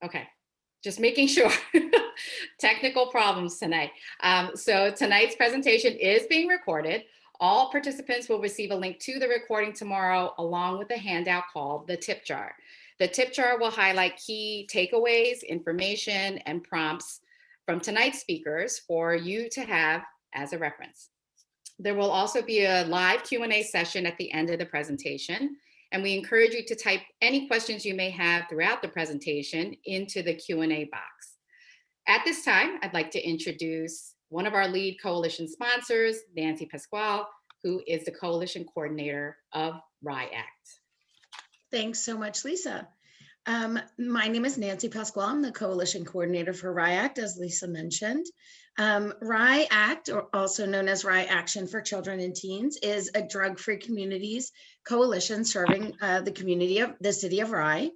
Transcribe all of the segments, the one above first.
Okay, just making sure. Technical problems tonight. So tonight's presentation is being recorded. All participants will receive a link to the recording tomorrow, along with a handout called the tip jar. The tip jar will highlight key takeaways, information, and prompts from tonight's speakers for you to have as a reference. There will also be a live Q&A session at the end of the presentation, and we encourage you to type any questions you may have throughout the presentation into the Q&A box. At this time, I'd like to introduce one of our lead coalition sponsors, Nancy Pasquale, who is the coalition coordinator of RYE Act. Thanks so much, Lisa. My name is Nancy Pasquale. I'm the coalition coordinator for RYE Act, as Lisa mentioned. RYE Act, or also known as RYE Action for Children and Teens, is a drug-free communities coalition serving the community of the city of Rye.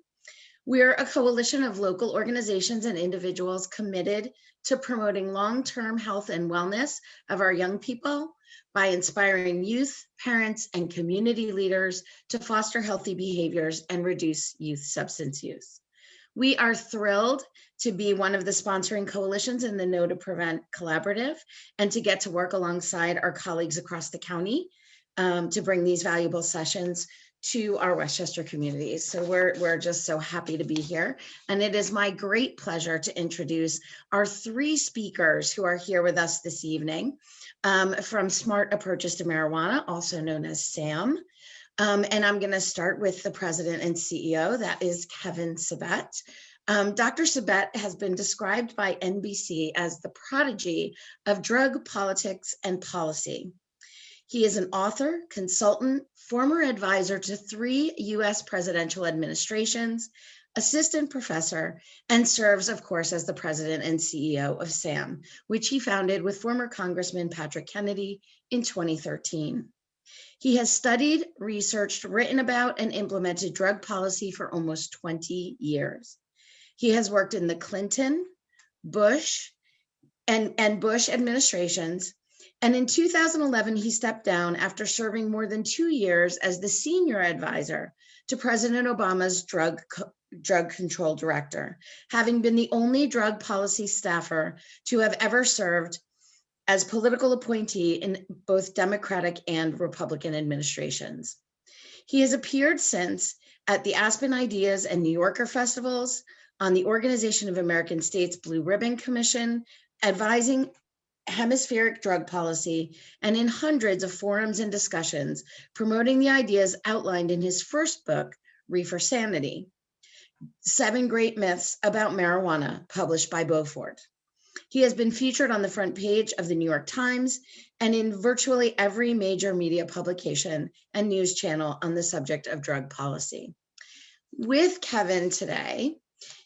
We're a coalition of local organizations and individuals committed to promoting long-term health and wellness of our young people by inspiring youth, parents, and community leaders to foster healthy behaviors and reduce youth substance use. We are thrilled to be one of the sponsoring coalitions in the No to Prevent Collaborative and to get to work alongside our colleagues across the county to bring these valuable sessions to our Westchester communities. So we're just so happy to be here. And it is my great pleasure to introduce our three speakers who are here with us this evening from Smart Approaches to Marijuana, also known as SAM. And I'm gonna start with the president and CEO, that is Kevin Savette. Dr. Savette has been described by NBC as the prodigy of drug politics and policy. He is an author, consultant, former advisor to 3 US presidential administrations, assistant professor, and serves, of course, as the president and CEO of SAM, which he founded with former Congressman Patrick Kennedy in 2013. He has studied, researched, written about, and implemented drug policy for almost 20 years. He has worked in the Clinton, Bush, and Bush administrations. And in 2011, he stepped down after serving more than 2 years as the senior advisor to President Obama's drug control director, having been the only drug policy staffer to have ever served as political appointee in both Democratic and Republican administrations. He has appeared since at the Aspen Ideas and New Yorker festivals, on the Organization of American States Blue Ribbon Commission, advising hemispheric drug policy, and in hundreds of forums and discussions promoting the ideas outlined in his first book, Reefer Sanity, 7 Great Myths About Marijuana, published by Beaufort. He has been featured on the front page of the New York Times and in virtually every major media publication and news channel on the subject of drug policy. With Kevin today,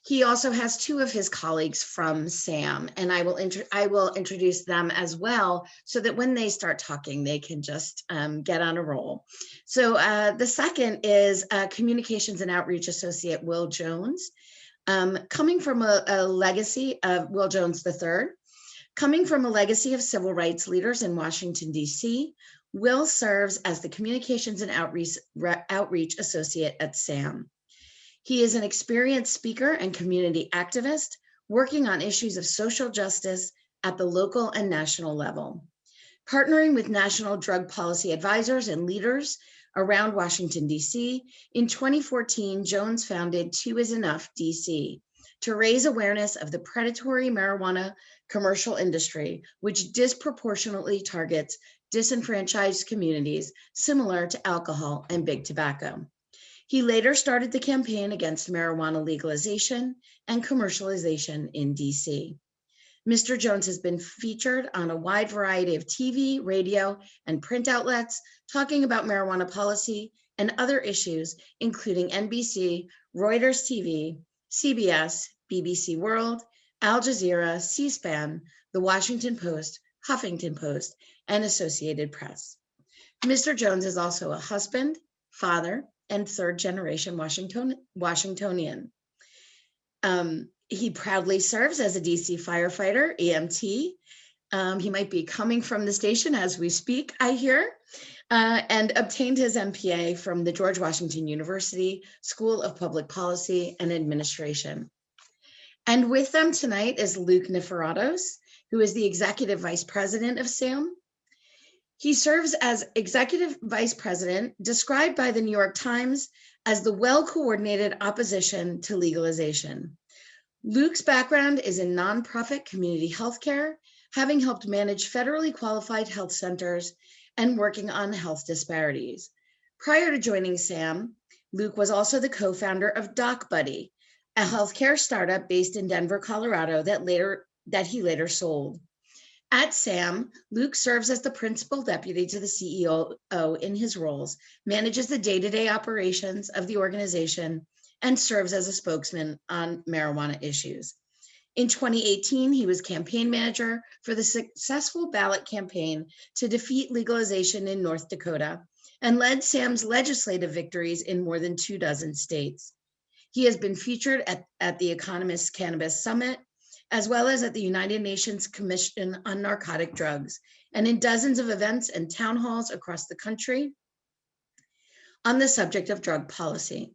he also has 2 of his colleagues from SAM, and I will introduce them as well, so that when they start talking, they can just get on a roll. So the second is Communications and Outreach Associate Will Jones, coming from a legacy of Will Jones III. Coming from a legacy of civil rights leaders in Washington, D.C., Will serves as the Communications and Outreach Associate at SAM. He is an experienced speaker and community activist working on issues of social justice at the local and national level. Partnering with national drug policy advisors and leaders around Washington, D.C., in 2014, Jones founded 2 is Enough DC to raise awareness of the predatory marijuana commercial industry, which disproportionately targets disenfranchised communities similar to alcohol and big tobacco. He later started the campaign against marijuana legalization and commercialization in DC. Mr. Jones has been featured on a wide variety of TV, radio, and print outlets talking about marijuana policy and other issues, including NBC, Reuters TV, CBS, BBC World, Al Jazeera, C-SPAN, The Washington Post, Huffington Post, and Associated Press. Mr. Jones is also a husband, father, and 3rd-generation Washingtonian. He proudly serves as a DC firefighter, EMT. He might be coming from the station as we speak, I hear, and obtained his MPA from the George Washington University School of Public Policy and Administration. And with them tonight is Luke Nefarados, who is the Executive Vice President of SAM. He serves as Executive Vice President, described by the New York Times as the well-coordinated opposition to legalization. Luke's background is in nonprofit community healthcare, having helped manage federally qualified health centers and working on health disparities. Prior to joining SAM, Luke was also the co-founder of DocBuddy, a healthcare startup based in Denver, Colorado that he later sold. At SAM, Luke serves as the principal deputy to the CEO in his roles, manages the day-to-day operations of the organization, and serves as a spokesman on marijuana issues. In 2018, he was campaign manager for the successful ballot campaign to defeat legalization in North Dakota and led SAM's legislative victories in more than 24 states. He has been featured at the Economist Cannabis Summit, as well as at the United Nations Commission on Narcotic Drugs, and in dozens of events and town halls across the country on the subject of drug policy.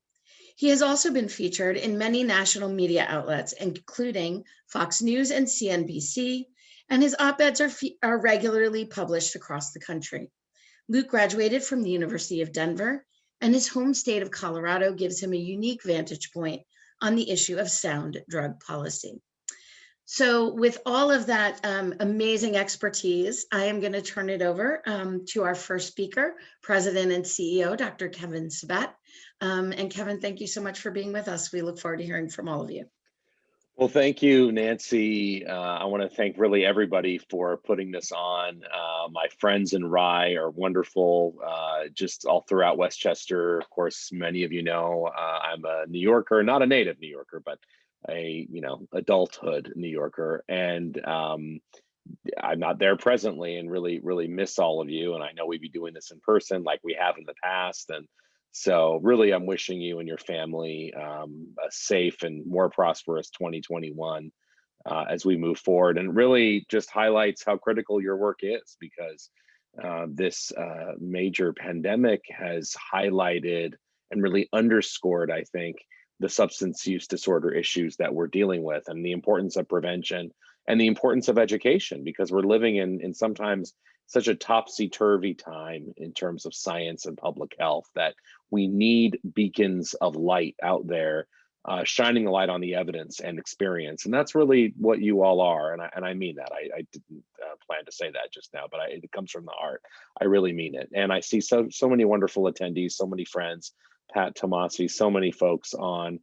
He has also been featured in many national media outlets, including Fox News and CNBC, and his op-eds are regularly published across the country. Luke graduated from the University of Denver, and his home state of Colorado gives him a unique vantage point on the issue of sound drug policy. So with all of that amazing expertise, I am going to turn it over to our first speaker, President and CEO, Dr. Kevin Savette. And Kevin, thank you so much for being with us. We look forward to hearing from all of you. Well, thank you, Nancy. I want to thank really everybody for putting this on. My friends in Rye are wonderful, just all throughout Westchester. Of course, many of you know I'm a New Yorker, not a native New Yorker, but a adulthood New Yorker, and I'm not there presently, and really miss all of you. And I know we'd be doing this in person like we have in the past, and so really I'm wishing you and your family a safe and more prosperous 2021 as we move forward, and really just highlights how critical your work is, because this major pandemic has highlighted and really underscored, I think, the substance use disorder issues that we're dealing with, and the importance of prevention and the importance of education, because we're living in sometimes such a topsy-turvy time in terms of science and public health that we need beacons of light out there shining the light on the evidence and experience. And that's really what you all are. And I mean that. I didn't plan to say that just now, but it comes from the heart. I really mean it. And I see so many wonderful attendees, so many friends, Pat Tomasi, so many folks on,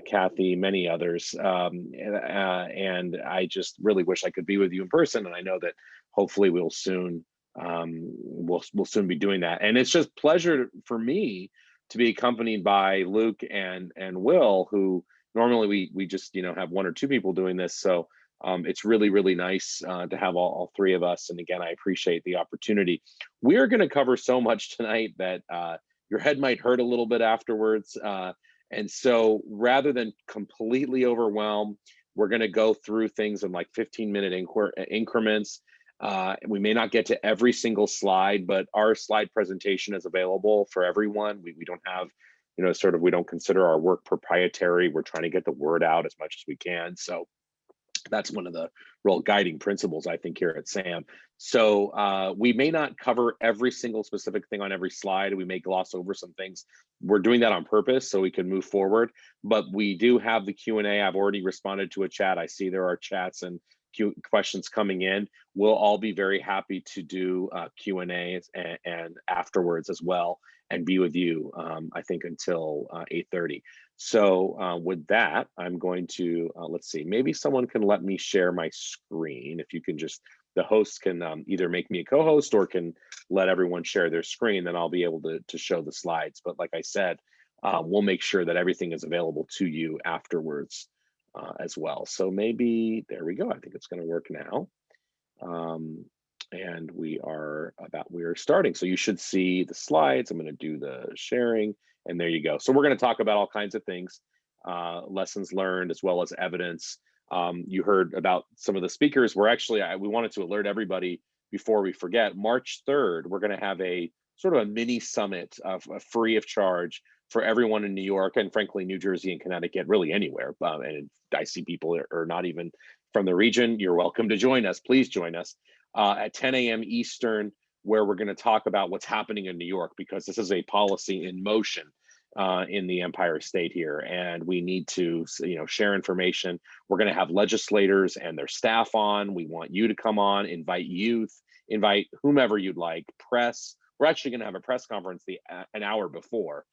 Kathy, many others. And I just really wish I could be with you in person. And I know that hopefully we'll soon be doing that. And it's just pleasure for me to be accompanied by Luke and Will, who normally we just have one or two people doing this. So it's really nice to have all three of us. And again, I appreciate the opportunity. We're going to cover so much tonight that your head might hurt a little bit afterwards. And so rather than completely overwhelm, we're going to go through things in like 15-minute increments. We may not get to every single slide, but our slide presentation is available for everyone. We don't have, we don't consider our work proprietary. We're trying to get the word out as much as we can. So that's one of the real guiding principles, I think, here at SAM. So we may not cover every single specific thing on every slide. We may gloss over some things. We're doing that on purpose so we can move forward. But we do have the Q&A. I've already responded to a chat. I see there are chats and questions coming in. We'll all be very happy to do Q&As and afterwards as well, and be with you, I think, until 8:30. So with that, I'm going to, let's see, maybe someone can let me share my screen. If you can just, the host can either make me a co-host or can let everyone share their screen, then I'll be able to show the slides. But like I said, we'll make sure that everything is available to you afterwards as well. So maybe, there we go. I think it's going to work now. And we are starting. So you should see the slides. I'm going to do the sharing, and there you go. So we're going to talk about all kinds of things, lessons learned, as well as evidence. You heard about some of the speakers. We wanted to alert everybody before we forget. March 3rd, we're going to have a sort of a mini summit free of charge for everyone in New York and frankly, New Jersey and Connecticut, really anywhere. And I see people are not even from the region. You're welcome to join us. Please join us at 10 a.m. Eastern, where we're going to talk about what's happening in New York, because this is a policy in motion in the Empire State here, and we need to, share information. We're going to have legislators and their staff on. We want you to come on, invite youth, invite whomever you'd like, press. We're actually going to have a press conference an hour before.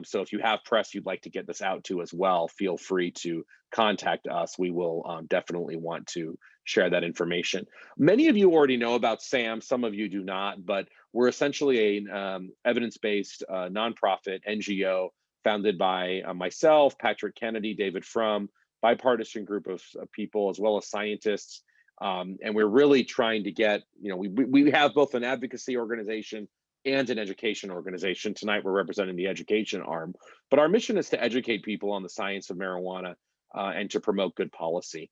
So if you have press you'd like to get this out to as well, feel free to contact us. We will definitely want to share that information. Many of you already know about SAM, some of you do not, but we're essentially a evidence-based nonprofit NGO founded by myself, Patrick Kennedy, David Frum, bipartisan group of people, as well as scientists. And we're really trying to get, we have both an advocacy organization and an education organization. Tonight, we're representing the education arm, but our mission is to educate people on the science of marijuana and to promote good policy.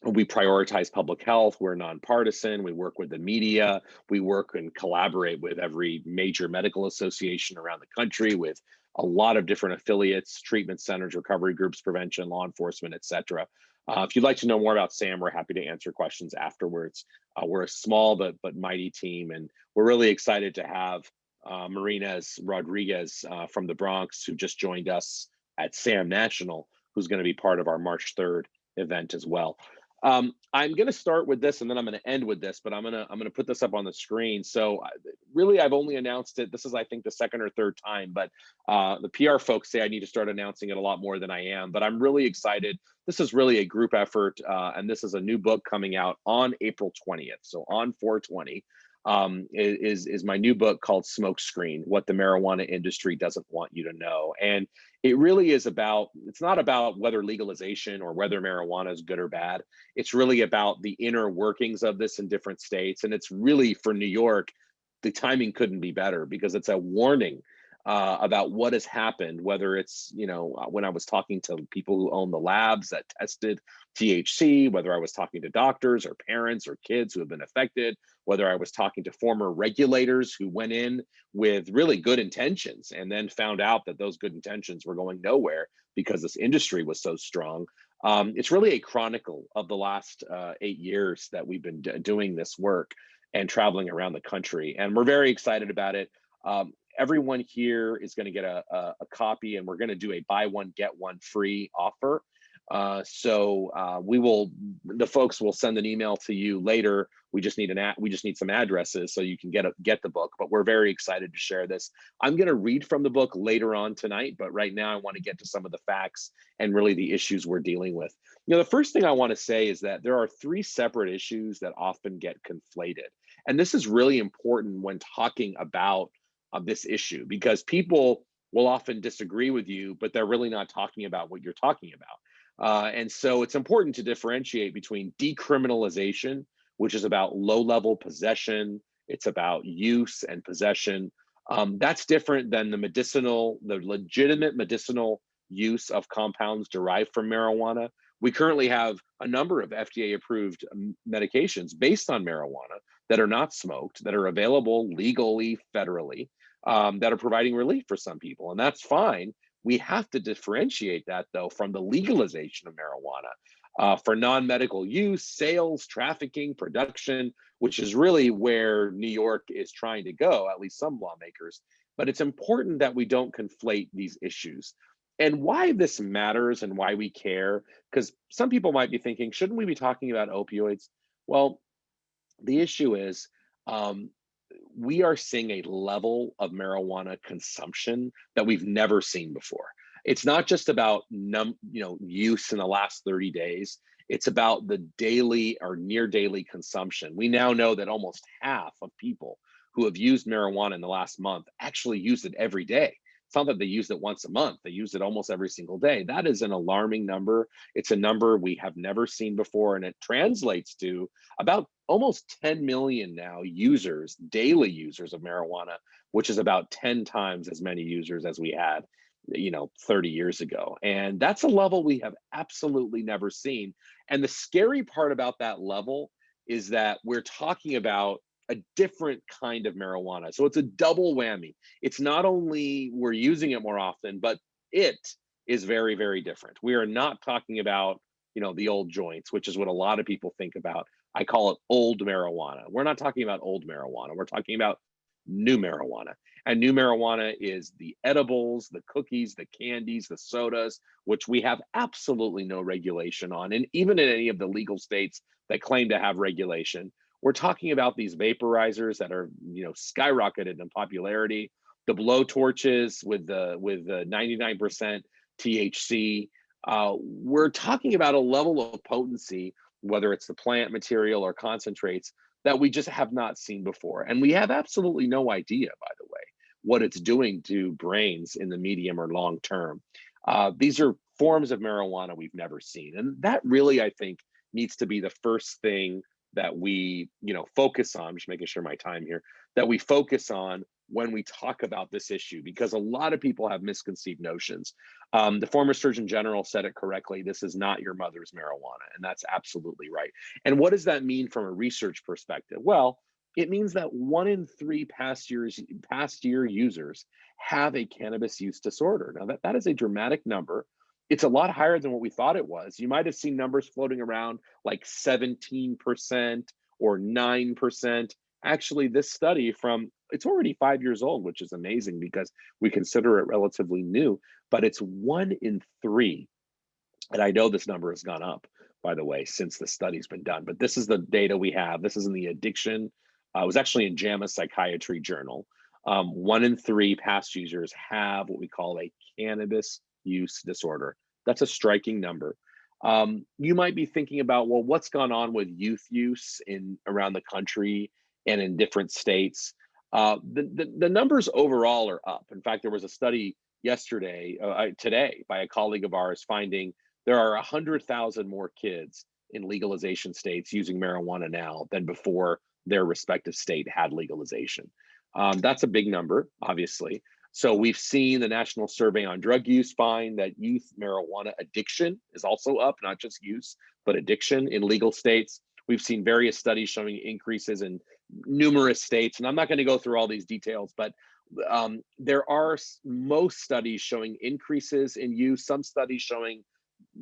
We prioritize public health. We're nonpartisan. We work with the media. We work and collaborate with every major medical association around the country, with a lot of different affiliates, treatment centers, recovery groups, prevention, law enforcement, et cetera. If you'd like to know more about SAM, we're happy to answer questions afterwards. We're a small but mighty team, and we're really excited to have Marina Rodriguez from the Bronx, who just joined us at SAM National, who's going to be part of our March 3rd event as well. I'm going to start with this, and then I'm going to end with this, but I'm going to put this up on the screen. So really, I've only announced it. This is, I think, the second or third time, but the PR folks say I need to start announcing it a lot more than I am, but I'm really excited. This is really a group effort, and this is a new book coming out on April 20th. So on 4/20 is my new book called Smoke Screen: What the Marijuana Industry Doesn't Want You to Know. And it really is about, it's not about whether legalization or whether marijuana is good or bad. It's really about the inner workings of this in different states. And it's really, for New York, the timing couldn't be better, because it's a warning about what has happened, whether it's, when I was talking to people who own the labs that tested THC, whether I was talking to doctors or parents or kids who have been affected, whether I was talking to former regulators who went in with really good intentions and then found out that those good intentions were going nowhere because this industry was so strong. It's really a chronicle of the last 8 years that we've been doing this work and traveling around the country. And we're very excited about it. Everyone here is going to get a copy, and we're going to do a buy one, get one free offer. So the folks will send an email to you later. We just need some addresses so you can get the book, but we're very excited to share this. I'm going to read from the book later on tonight, but right now I want to get to some of the facts and really the issues we're dealing with. The first thing I want to say is that there are 3 separate issues that often get conflated. And this is really important when talking about this issue, because people will often disagree with you, but they're really not talking about what you're talking about. And so it's important to differentiate between decriminalization, which is about low-level possession. It's about use and possession. That's different than the legitimate medicinal use of compounds derived from marijuana. We currently have a number of FDA-approved medications based on marijuana that are not smoked, that are available legally, federally, that are providing relief for some people, and that's fine. We have to differentiate that, though, from the legalization of marijuana for non-medical use, sales, trafficking, production, which is really where New York is trying to go, at least some lawmakers. But it's important that we don't conflate these issues. And why this matters and why we care, because some people might be thinking, shouldn't we be talking about opioids? Well, the issue is, we are seeing a level of marijuana consumption that we've never seen before. It's not just about use in the last 30 days. It's about the daily or near daily consumption. We now know that almost half of people who have used marijuana in the last month actually use it every day. It's not that they use it once a month, they use it almost every single day. That is an alarming number. It's a number we have never seen before, and it translates to about almost 10 million now daily users of marijuana, which is about 10 times as many users as we had 30 years ago. And that's a level we have absolutely never seen. And the scary part about that level is that we're talking about a different kind of marijuana. So it's a double whammy. It's not only we're using it more often, but it is very, very different. We are not talking about, the old joints, which is what a lot of people think about. I call it old marijuana. We're not talking about old marijuana. We're talking about new marijuana. And new marijuana is the edibles, the cookies, the candies, the sodas, which we have absolutely no regulation on. And even in any of the legal states that claim to have regulation, we're talking about these vaporizers that are, skyrocketed in popularity, the blow torches with the 99% THC. We're talking about a level of potency, whether it's the plant material or concentrates, that we just have not seen before. And we have absolutely no idea, by the way, what it's doing to brains in the medium or long term. These are forms of marijuana we've never seen. And that really, I think, needs to be the first thing that we, focus on. I'm just making sure my time here, that we focus on when we talk about this issue, because a lot of people have misconceived notions. The former Surgeon General said it correctly. This is not your mother's marijuana, and that's absolutely right. And what does that mean from a research perspective? Well, it means that 1 in 3 past year users have a cannabis use disorder. Now that is a dramatic number. It's a lot higher than what we thought it was. You might have seen numbers floating around like 17% or 9%. Actually, this study it's already 5 years old, which is amazing because we consider it relatively new, but it's 1 in 3. And I know this number has gone up, by the way, since the study's been done, but this is the data we have. This is in the addiction. It was actually in JAMA Psychiatry Journal. 1 in 3 past users have what we call a cannabis use disorder. That's a striking number. You might be thinking about, well, what's gone on with youth use around the country and in different states? The numbers overall are up. In fact, there was a study today by a colleague of ours finding there are 100,000 more kids in legalization states using marijuana now than before their respective state had legalization. That's a big number, obviously. So we've seen the National Survey on Drug Use find that youth marijuana addiction is also up, not just use, but addiction in legal states. We've seen various studies showing increases in numerous states, and I'm not going to go through all these details, but there are most studies showing increases in use, some studies showing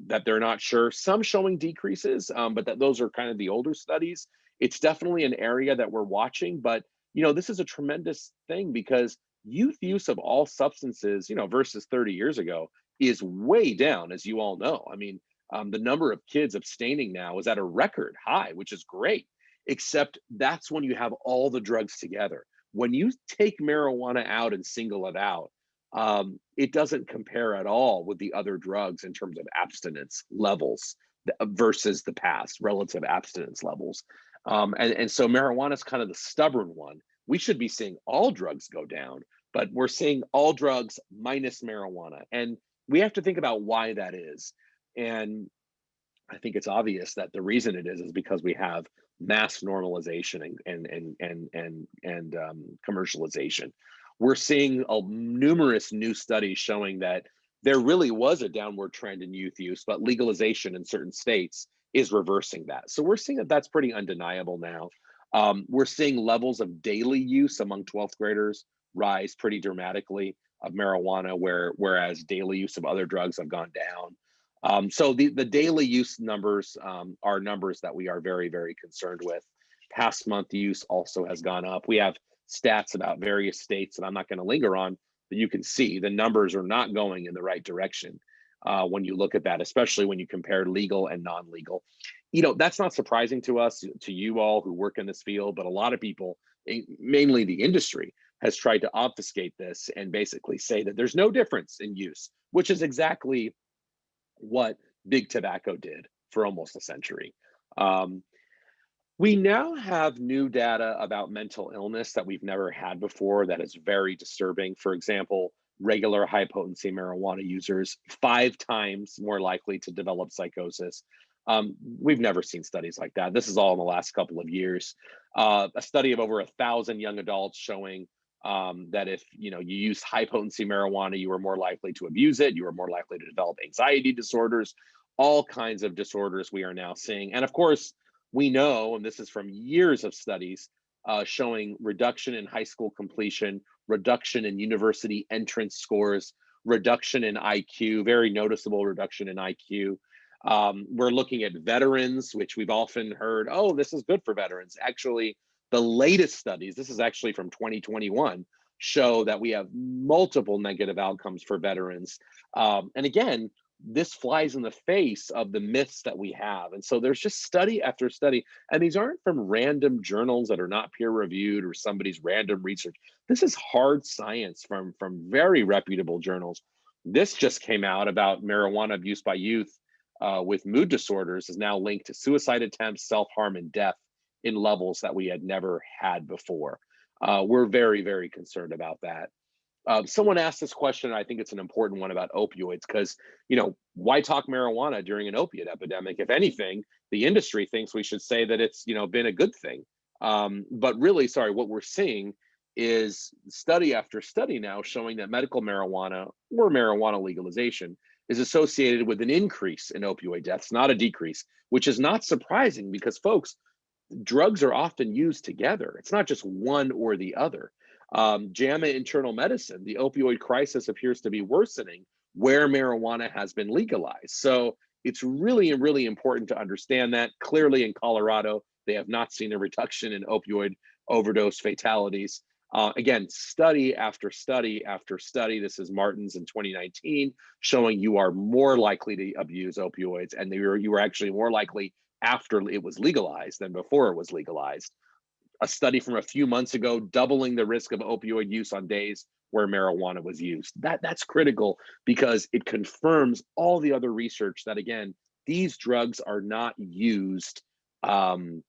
that they're not sure, some showing decreases, but those are kind of the older studies. It's definitely an area that we're watching, but this is a tremendous thing because youth use of all substances, versus 30 years ago is way down, as you all know. I mean, the number of kids abstaining now is at a record high, which is great, except that's when you have all the drugs together. When you take marijuana out and single it out, it doesn't compare at all with the other drugs in terms of abstinence levels versus the past, relative abstinence levels. And so marijuana is kind of the stubborn one. We should be seeing all drugs go down, but we're seeing all drugs minus marijuana. And we have to think about why that is. And I think it's obvious that the reason it is because we have mass normalization and commercialization. We're seeing numerous new studies showing that there really was a downward trend in youth use, but legalization in certain states is reversing that. So we're seeing that that's pretty undeniable now. We're seeing levels of daily use among 12th graders rise pretty dramatically of marijuana, whereas daily use of other drugs have gone down. So the daily use numbers are numbers that we are very, very concerned with. Past month use also has gone up. We have stats about various states that I'm not going to linger on, but you can see the numbers are not going in the right direction when you look at that, especially when you compare legal and non-legal. That's not surprising to us, to you all who work in this field, but a lot of people, mainly the industry, has tried to obfuscate this and basically say that there's no difference in use, which is exactly what big tobacco did for almost a century. We now have new data about mental illness that we've never had before that is very disturbing. For example, regular high potency marijuana users 5 times more likely to develop psychosis. We've never seen studies like that. This is all in the last couple of years. A study of over 1,000 young adults showing that if you use high potency marijuana, you are more likely to abuse it, you are more likely to develop anxiety disorders, all kinds of disorders we are now seeing. And of course, we know, and this is from years of studies, showing reduction in high school completion, reduction in university entrance scores, reduction in IQ, very noticeable reduction in IQ. We're looking at veterans, which we've often heard, oh, this is good for veterans. Actually, the latest studies, this is actually from 2021, show that we have multiple negative outcomes for veterans. And again, this flies in the face of the myths that we have. And so there's just study after study, and these aren't from random journals that are not peer reviewed or somebody's random research. This is hard science from very reputable journals. This just came out about marijuana abuse by youth with mood disorders is now linked to suicide attempts, self-harm, and death in levels that we had never had before. We're very, very concerned about that. Someone asked this question, and I think it's an important one about opioids, because, you know, why talk marijuana during an opiate epidemic? If anything, the industry thinks we should say that it's, you know, been a good thing. But really, sorry, what we're seeing is study after study now showing that medical marijuana or marijuana legalization is associated with an increase in opioid deaths, not a decrease, which is not surprising because, folks, drugs are often used together. It's not just one or the other. JAMA Internal Medicine, the opioid crisis appears to be worsening where marijuana has been legalized. So it's really, really important to understand that. Clearly in Colorado, they have not seen a reduction in opioid overdose fatalities. Again, study after study after study. This is Martin's in 2019, showing you are more likely to abuse opioids, and you were actually more likely after it was legalized than before it was legalized. A study from a few months ago, doubling the risk of opioid use on days where marijuana was used. That's critical because it confirms all the other research that, again, these drugs are not used in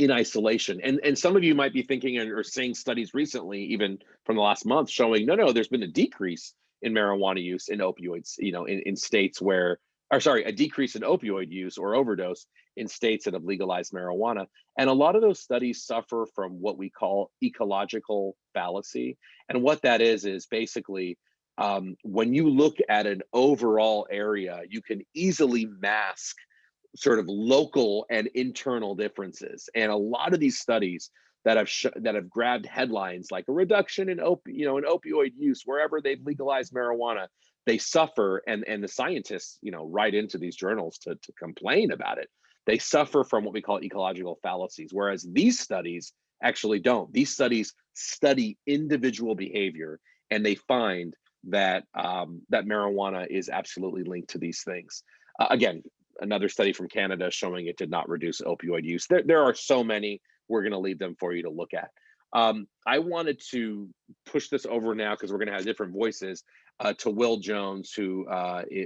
isolation. And some of you might be thinking or seeing studies recently, even from the last month, showing no, there's been a decrease in marijuana use in opioids, you know, in states where, or sorry, a decrease in opioid use or overdose in states that have legalized marijuana. And a lot of those studies suffer from what we call ecological fallacy. And what that is basically when you look at an overall area, you can easily mask sort of local and internal differences. And a lot of these studies that have grabbed headlines like a reduction in opioid use wherever they've legalized marijuana, they suffer, and the scientists, you know, write into these journals to complain about it. They suffer from what we call ecological fallacies, whereas these studies actually don't. These studies study individual behavior, and they find that that marijuana is absolutely linked to these things. Again, another study from Canada showing it did not reduce opioid use. There are so many. We're going to leave them for you to look at. I wanted to push this over now because we're going to have different voices to Will Jones, who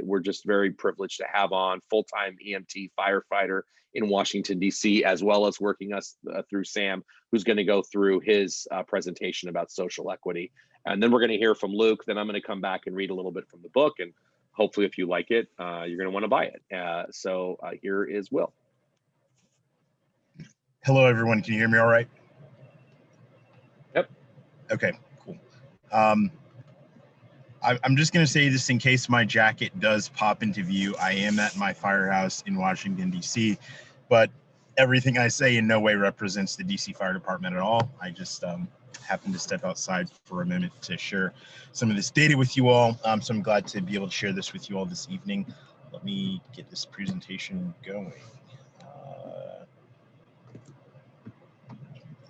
we're just very privileged to have on, full-time EMT firefighter in Washington, D.C., as well as working us through Sam, who's going to go through his presentation about social equity. And then we're going to hear from Luke. Then I'm going to come back and read a little bit from the book. And hopefully, if you like it, you're going to want to buy it. So here is Will. Hello, everyone. Can you hear me all right? Yep. Okay, cool. I'm just going to say this in case my jacket does pop into view. I am at my firehouse in Washington, D.C., but everything I say in no way represents the D.C. Fire Department at all. I just happened to step outside for a minute to share some of this data with you all. So I'm glad to be able to share this with you all this evening. Let me get this presentation going.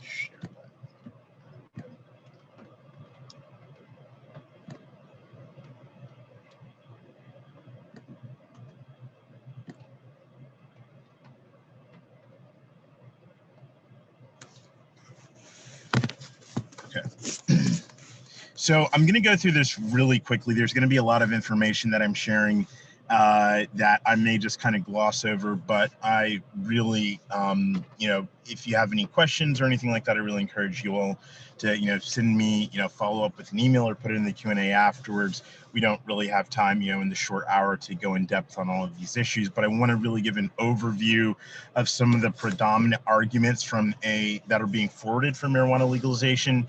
Share that. Okay. So I'm going to go through this really quickly. There's going to be a lot of information that I'm sharing that I may just kind of gloss over, but I really, if you have any questions or anything like that, I really encourage you all to, send me, follow up with an email or put it in the Q&A afterwards. We don't really have time, in the short hour to go in depth on all of these issues, but I want to really give an overview of some of the predominant arguments that are being forwarded for marijuana legalization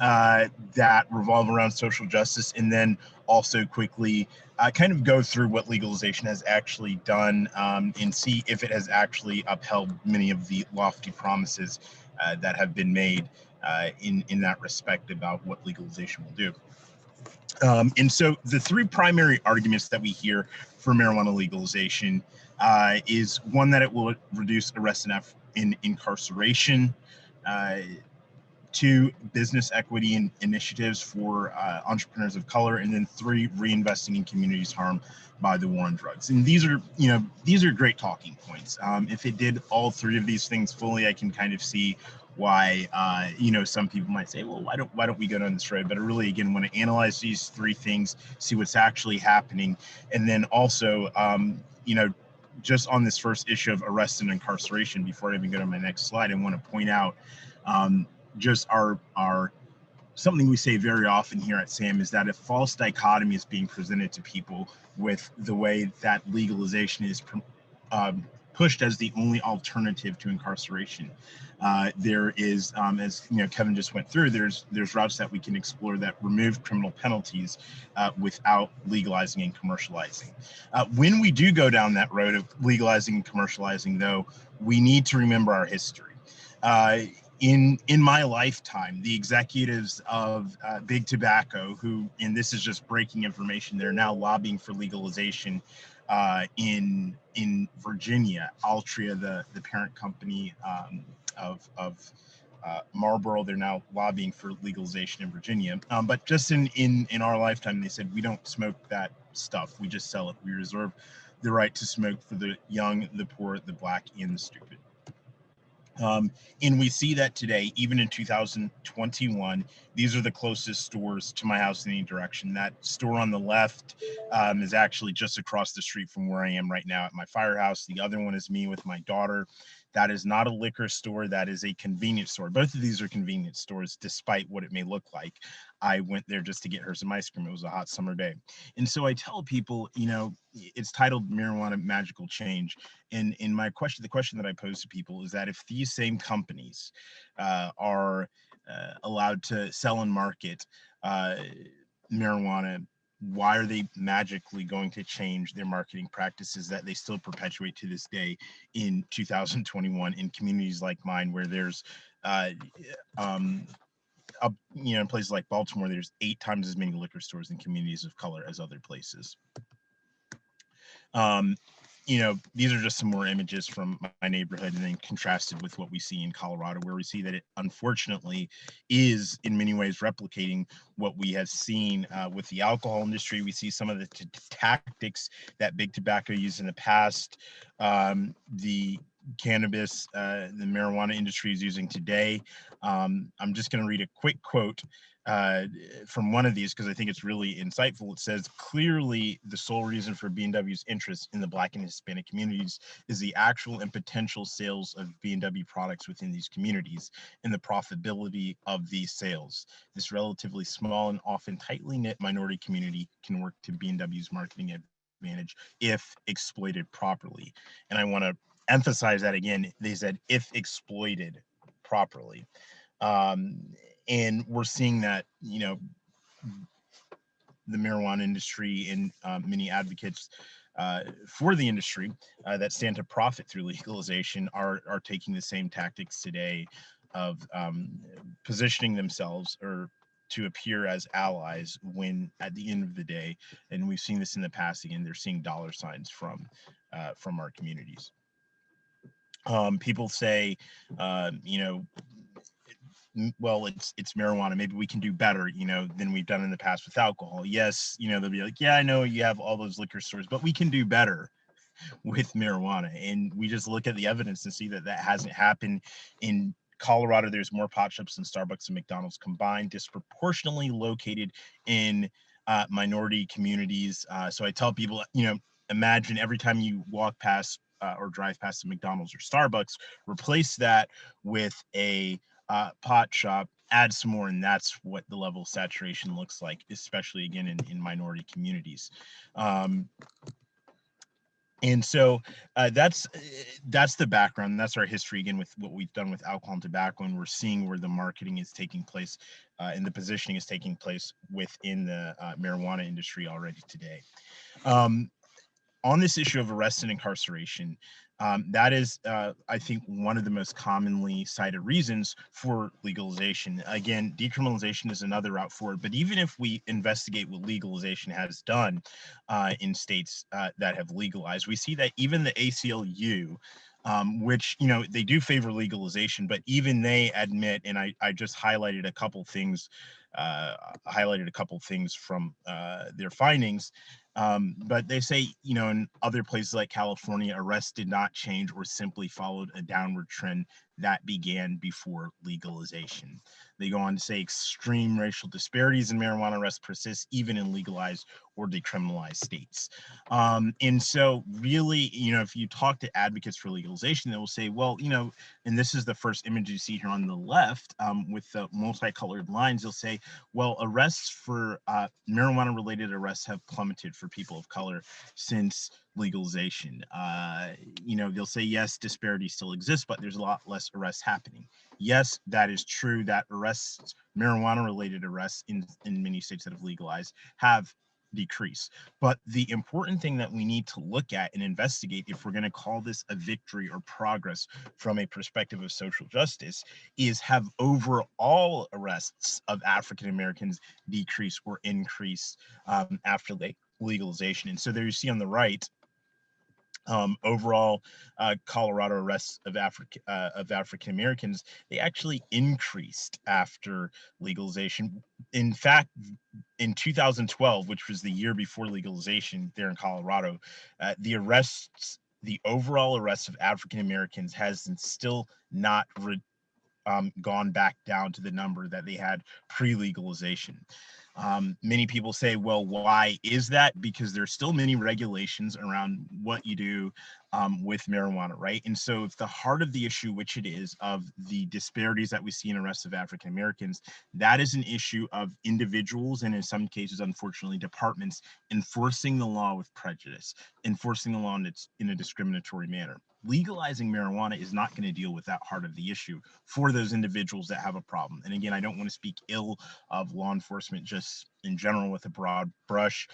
that revolve around social justice, and then also quickly kind of go through what legalization has actually done and see if it has actually upheld many of the lofty promises that have been made in that respect about what legalization will do. And so the three primary arguments that we hear for marijuana legalization is one, that it will reduce arrest and incarceration, two, business equity and initiatives for entrepreneurs of color, and then three, reinvesting in communities harmed by the war on drugs. And these are, these are great talking points. If it did all three of these things fully, I can kind of see why, some people might say, well, why don't we go down this road? But I really, again, want to analyze these three things, see what's actually happening, and then also, just on this first issue of arrest and incarceration, before I even go to my next slide, I want to point out just our something we say very often here at SAM is that a false dichotomy is being presented to people with the way that legalization is pushed as the only alternative to incarceration. There is, as Kevin just went through, there's routes that we can explore that remove criminal penalties without legalizing and commercializing. When we do go down that road of legalizing and commercializing, though, we need to remember our history. In my lifetime, the executives of Big Tobacco, who, and this is just breaking information, they're now lobbying for legalization in Virginia. Altria, the parent company of Marlboro, they're now lobbying for legalization in Virginia. But just in our lifetime, they said, we don't smoke that stuff. We just sell it. We reserve the right to smoke for the young, the poor, the black, and the stupid. And we see that today, even in 2021, these are the closest stores to my house in any direction. That store on the left is actually just across the street from where I am right now at my firehouse. The other one is me with my daughter. That is not a liquor store. That is a convenience store. Both of these are convenience stores, despite what it may look like. I went there just to get her some ice cream. It was a hot summer day. And so I tell people, it's titled Marijuana Magical Change. And the question that I pose to people is that if these same companies are allowed to sell and market marijuana, why are they magically going to change their marketing practices that they still perpetuate to this day in 2021 in communities like mine, where there's in places like Baltimore, there's 8 times as many liquor stores in communities of color as other places. These are just some more images from my neighborhood, and then contrasted with what we see in Colorado, where we see that it unfortunately is in many ways replicating what we have seen with the alcohol industry. We see some of the tactics that Big Tobacco used in the past, the cannabis, the marijuana industry is using today. I'm just going to read a quick quote from one of these because I think it's really insightful. It says, clearly the sole reason for B&W's interest in the Black and Hispanic communities is the actual and potential sales of B&W products within these communities and the profitability of these sales. This relatively small and often tightly knit minority community can work to B&W's marketing advantage if exploited properly. And I want to emphasize that again. They said if exploited properly. And we're seeing that, the marijuana industry and many advocates for the industry that stand to profit through legalization are taking the same tactics today of positioning themselves or to appear as allies, when at the end of the day, and we've seen this in the past, again, they're seeing dollar signs from our communities. People say, well, it's marijuana. Maybe we can do better, than we've done in the past with alcohol. Yes, they'll be like, yeah, I know you have all those liquor stores, but we can do better with marijuana. And we just look at the evidence and see that that hasn't happened. In Colorado, there's more pot shops than Starbucks and McDonald's combined, disproportionately located in minority communities. So I tell people, imagine every time you walk past or drive past a McDonald's or Starbucks, replace that with a pot shop, add some more, and that's what the level of saturation looks like, especially again in minority communities. And so that's the background. That's our history, again, with what we've done with alcohol and tobacco, and we're seeing where the marketing is taking place and the positioning is taking place within the marijuana industry already today. on this issue of arrest and incarceration, that is, I think, one of the most commonly cited reasons for legalization. Again, decriminalization is another route forward, but even if we investigate what legalization has done in states that have legalized, we see that even the ACLU, which, you know, they do favor legalization, but even they admit, and I just highlighted a couple things, from their findings. But they say, you know, in other places like California, arrests did not change or simply followed a downward trend that began before legalization. They go on to say extreme racial disparities in marijuana arrests persist even in legalized or decriminalized states. And so really, you know, if you talk to advocates for legalization, they will say, well, you know, and this is the first image you see here on the left with the multicolored lines, they'll say, well, arrests for marijuana related arrests have plummeted for people of color since legalization. You know, they'll say, yes, disparity still exists, but there's a lot less arrests happening. Yes, that is true, that arrests, marijuana related arrests in many states that have legalized have decreased. But the important thing that we need to look at and investigate, if we're going to call this a victory or progress from a perspective of social justice, is have overall arrests of African Americans decrease or increase after legalization. And so there you see on the right, overall Colorado arrests of African Americans, they actually increased after legalization. In fact, in 2012, which was the year before legalization there in Colorado, the overall arrests of African Americans has still not gone back down to the number that they had pre-legalization. Many people say, well, why is that? Because there's still many regulations around what you do with marijuana, right? And so if the heart of the issue, which it is, of the disparities that we see in arrests of African Americans, that is an issue of individuals, and in some cases, unfortunately, departments enforcing the law with prejudice, enforcing the law in a discriminatory manner. Legalizing marijuana is not going to deal with that heart of the issue for those individuals that have a problem. And again, I don't want to speak ill of law enforcement just in general with a broad brush.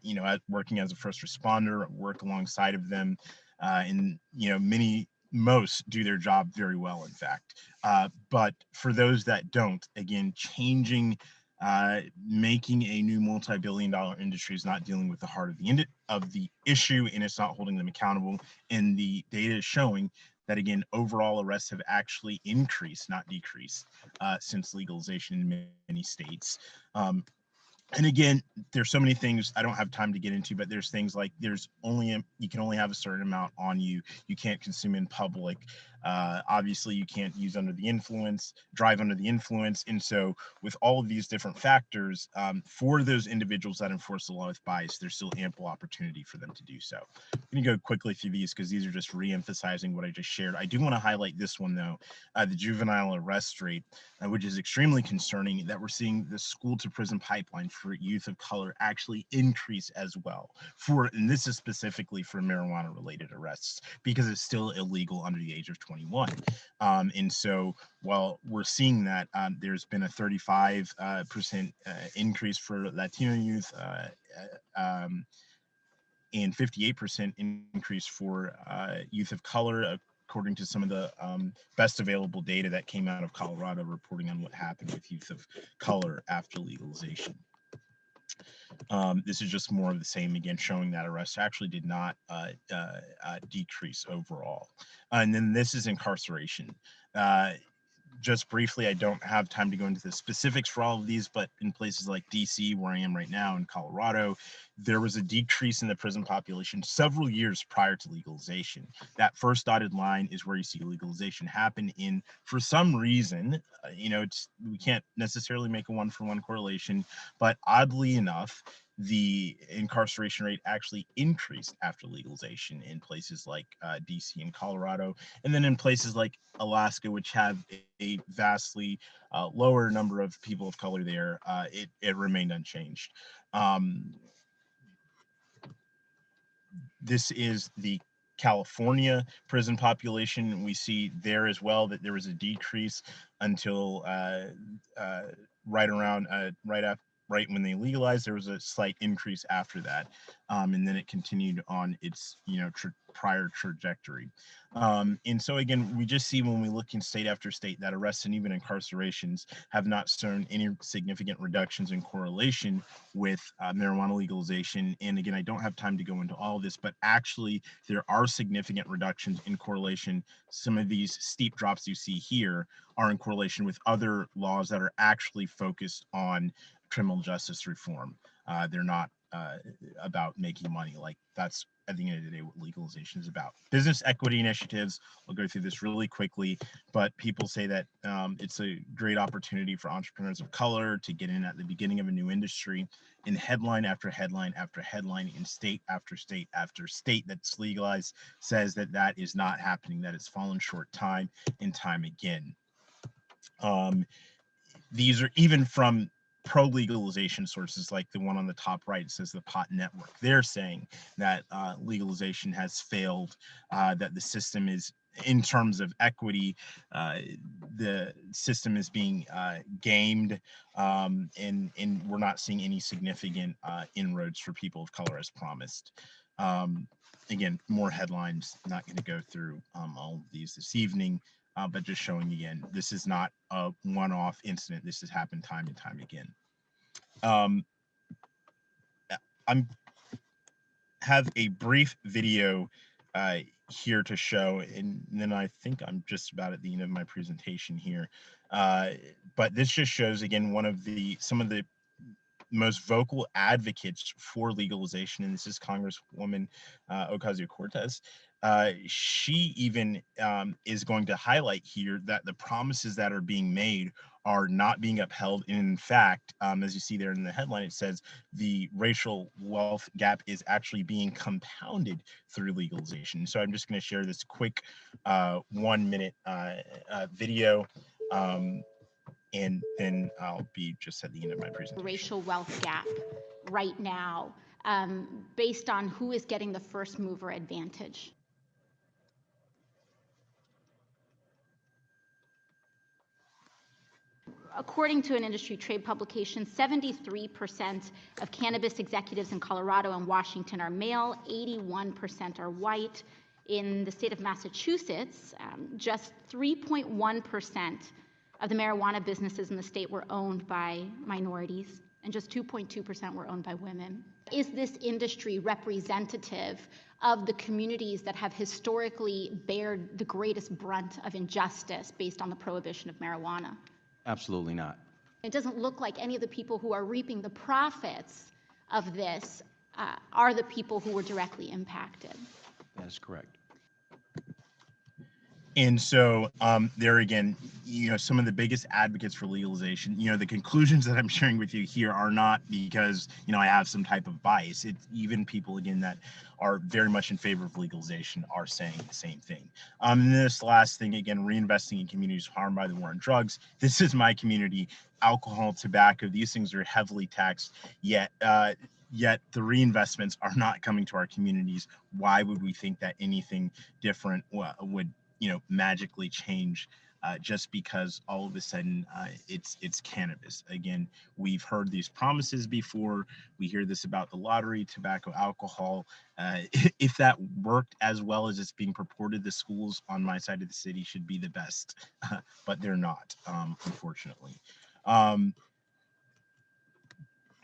You know, working as a first responder, work alongside of them, and you know, most do their job very well, in fact. But for those that don't, again, making a new multi-billion-dollar industry is not dealing with the heart of the issue, and it's not holding them accountable. And the data is showing that, again, overall arrests have actually increased, not decreased, since legalization in many states. And again, there's so many things I don't have time to get into, but there's things like you can only have a certain amount on you. You can't consume in public. Obviously, you can't drive under the influence. And so with all of these different factors, for those individuals that enforce the law with bias, there's still ample opportunity for them to do so. I'm going to go quickly through these because these are just re-emphasizing what I just shared. I do want to highlight this one, though, the juvenile arrest rate, which is extremely concerning, that we're seeing the school to prison pipeline for youth of color actually increase as well, and this is specifically for marijuana related arrests because it's still illegal under the age of 21. And so while we're seeing that, there's been a 35% increase for Latino youth, and 58% increase for youth of color, according to some of the best available data that came out of Colorado reporting on what happened with youth of color after legalization. This is just more of the same, again, showing that arrests actually did not decrease overall. And then this is incarceration. Just briefly, I don't have time to go into the specifics for all of these, but in places like DC, where I am right now, in Colorado, there was a decrease in the prison population several years prior to legalization. That first dotted line is where you see legalization happen in, for some reason, you know, we can't necessarily make a one-for-one correlation, but oddly enough, the incarceration rate actually increased after legalization in places like DC and Colorado, and then in places like Alaska, which have a vastly lower number of people of color there, it remained unchanged. This is the California prison population. We see there as well that there was a decrease until right right when they legalized, there was a slight increase after that, and then it continued on its prior trajectory. And so again, we just see when we look in state after state that arrests and even incarcerations have not shown any significant reductions in correlation with marijuana legalization. And again, I don't have time to go into all of this, but actually there are significant reductions in correlation. Some of these steep drops you see here are in correlation with other laws that are actually focused on criminal justice reform. They're not about making money. Like, that's at the end of the day what legalization is about. Business equity initiatives, I'll go through this really quickly, but people say that it's a great opportunity for entrepreneurs of color to get in at the beginning of a new industry. In headline after headline after headline, in state after state after state that's legalized, says that that is not happening, that it's fallen short time and time again. These are even from pro-legalization sources, like the one on the top right. It says the Pot Network. They're saying that legalization has failed, that the system is, in terms of equity, the system is being gamed, and we're not seeing any significant inroads for people of color as promised. Again, more headlines, not going to go through all of these this evening. But just showing again, this is not a one-off incident. This has happened time and time again. I'm have a brief video here to show, and then I think I'm just about at the end of my presentation here. But this just shows again some of the most vocal advocates for legalization, and this is Congresswoman Ocasio-Cortez. She even is going to highlight here that the promises that are being made are not being upheld. And in fact, as you see there in the headline, it says the racial wealth gap is actually being compounded through legalization. So I'm just going to share this quick 1 minute video. And then I'll be just at the end of my presentation. Racial wealth gap right now, based on who is getting the first mover advantage. According to an industry trade publication, 73% of cannabis executives in Colorado and Washington are male, 81% are white. In the state of Massachusetts, just 3.1% of the marijuana businesses in the state were owned by minorities, and just 2.2% were owned by women. Is this industry representative of the communities that have historically bared the greatest brunt of injustice based on the prohibition of marijuana? Absolutely not. It doesn't look like any of the people who are reaping the profits of this are the people who were directly impacted. That is correct. And so there again, some of the biggest advocates for legalization, the conclusions that I'm sharing with you here are not because, I have some type of bias. It's even people, again, that are very much in favor of legalization are saying the same thing. And this last thing, again, reinvesting in communities harmed by the war on drugs. This is my community. Alcohol, tobacco, these things are heavily taxed, yet the reinvestments are not coming to our communities. Why would we think that anything different would magically change just because all of a sudden it's cannabis? Again, we've heard these promises before. We hear this about the lottery, tobacco, alcohol. If that worked as well as it's being purported, the schools on my side of the city should be the best, but they're not, unfortunately.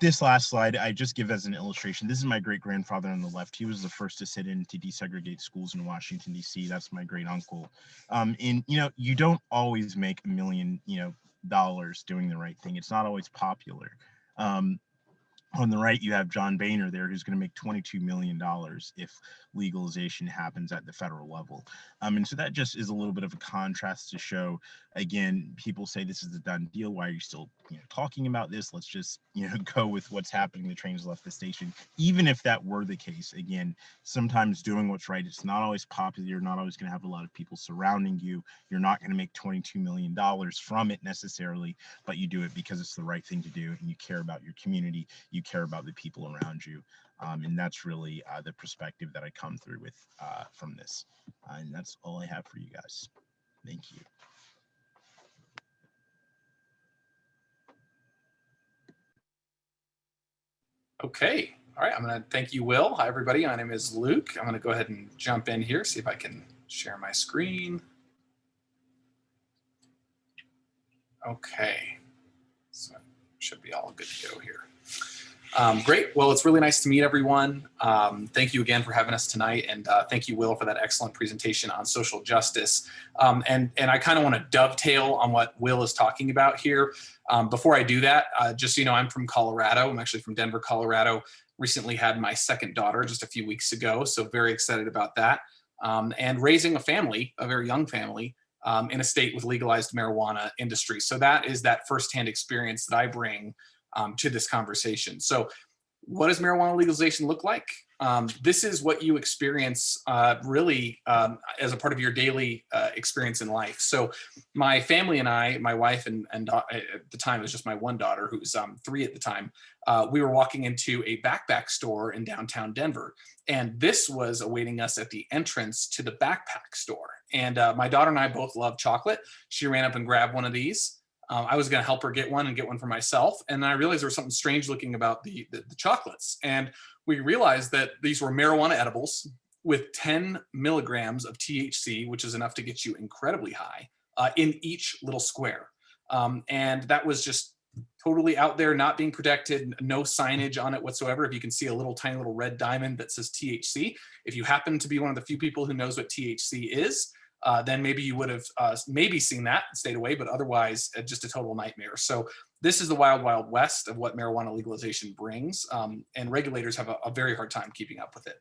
This last slide I just give as an illustration. This is my great grandfather on the left. He was the first to sit in to desegregate schools in Washington, D.C. That's my great uncle. And you don't always make $1 million dollars doing the right thing. It's not always popular. On the right, you have John Boehner there, who's going to make $22 million if legalization happens at the federal level. And so that just is a little bit of a contrast to show, again, people say this is a done deal. Why are you still talking about this? Let's just go with what's happening. The train's left the station. Even if that were the case, again, sometimes doing what's right, it's not always popular. You're not always going to have a lot of people surrounding you. You're not going to make $22 million from it necessarily, but you do it because it's the right thing to do, and you care about your community. You care about the people around you, and that's really the perspective that I come through with from this, and that's all I have for you guys. Thank you. Okay. All right. I'm going to thank you, Will. Hi, everybody. My name is Luke. I'm going to go ahead and jump in here, see if I can share my screen. Okay. So should be all good to go here. Great. Well, it's really nice to meet everyone. Thank you again for having us tonight. And thank you, Will, for that excellent presentation on social justice. And I kind of want to dovetail on what Will is talking about here. Before I do that, just so you know, I'm from Colorado. I'm actually from Denver, Colorado. Recently had my second daughter just a few weeks ago. So very excited about that. And raising a family, a very young family, in a state with legalized marijuana industry. So that is that firsthand experience that I bring to this conversation. So what does marijuana legalization look like? This is what you experience really as a part of your daily experience in life. So my family and I, my wife and at the time it was just my one daughter who was 3 at the time, we were walking into a backpack store in downtown Denver. And this was awaiting us at the entrance to the backpack store. And my daughter and I both love chocolate. She ran up and grabbed one of these. I was going to help her get one and get one for myself. And then I realized there was something strange looking about the chocolates. And we realized that these were marijuana edibles with 10 milligrams of THC, which is enough to get you incredibly high, in each little square. And that was just totally out there, not being protected, no signage on it whatsoever. If you can see a little tiny little red diamond that says THC, if you happen to be one of the few people who knows what THC is, then maybe you would have maybe seen that and stayed away, but otherwise just a total nightmare. So this is the wild, wild west of what marijuana legalization brings, and regulators have a very hard time keeping up with it.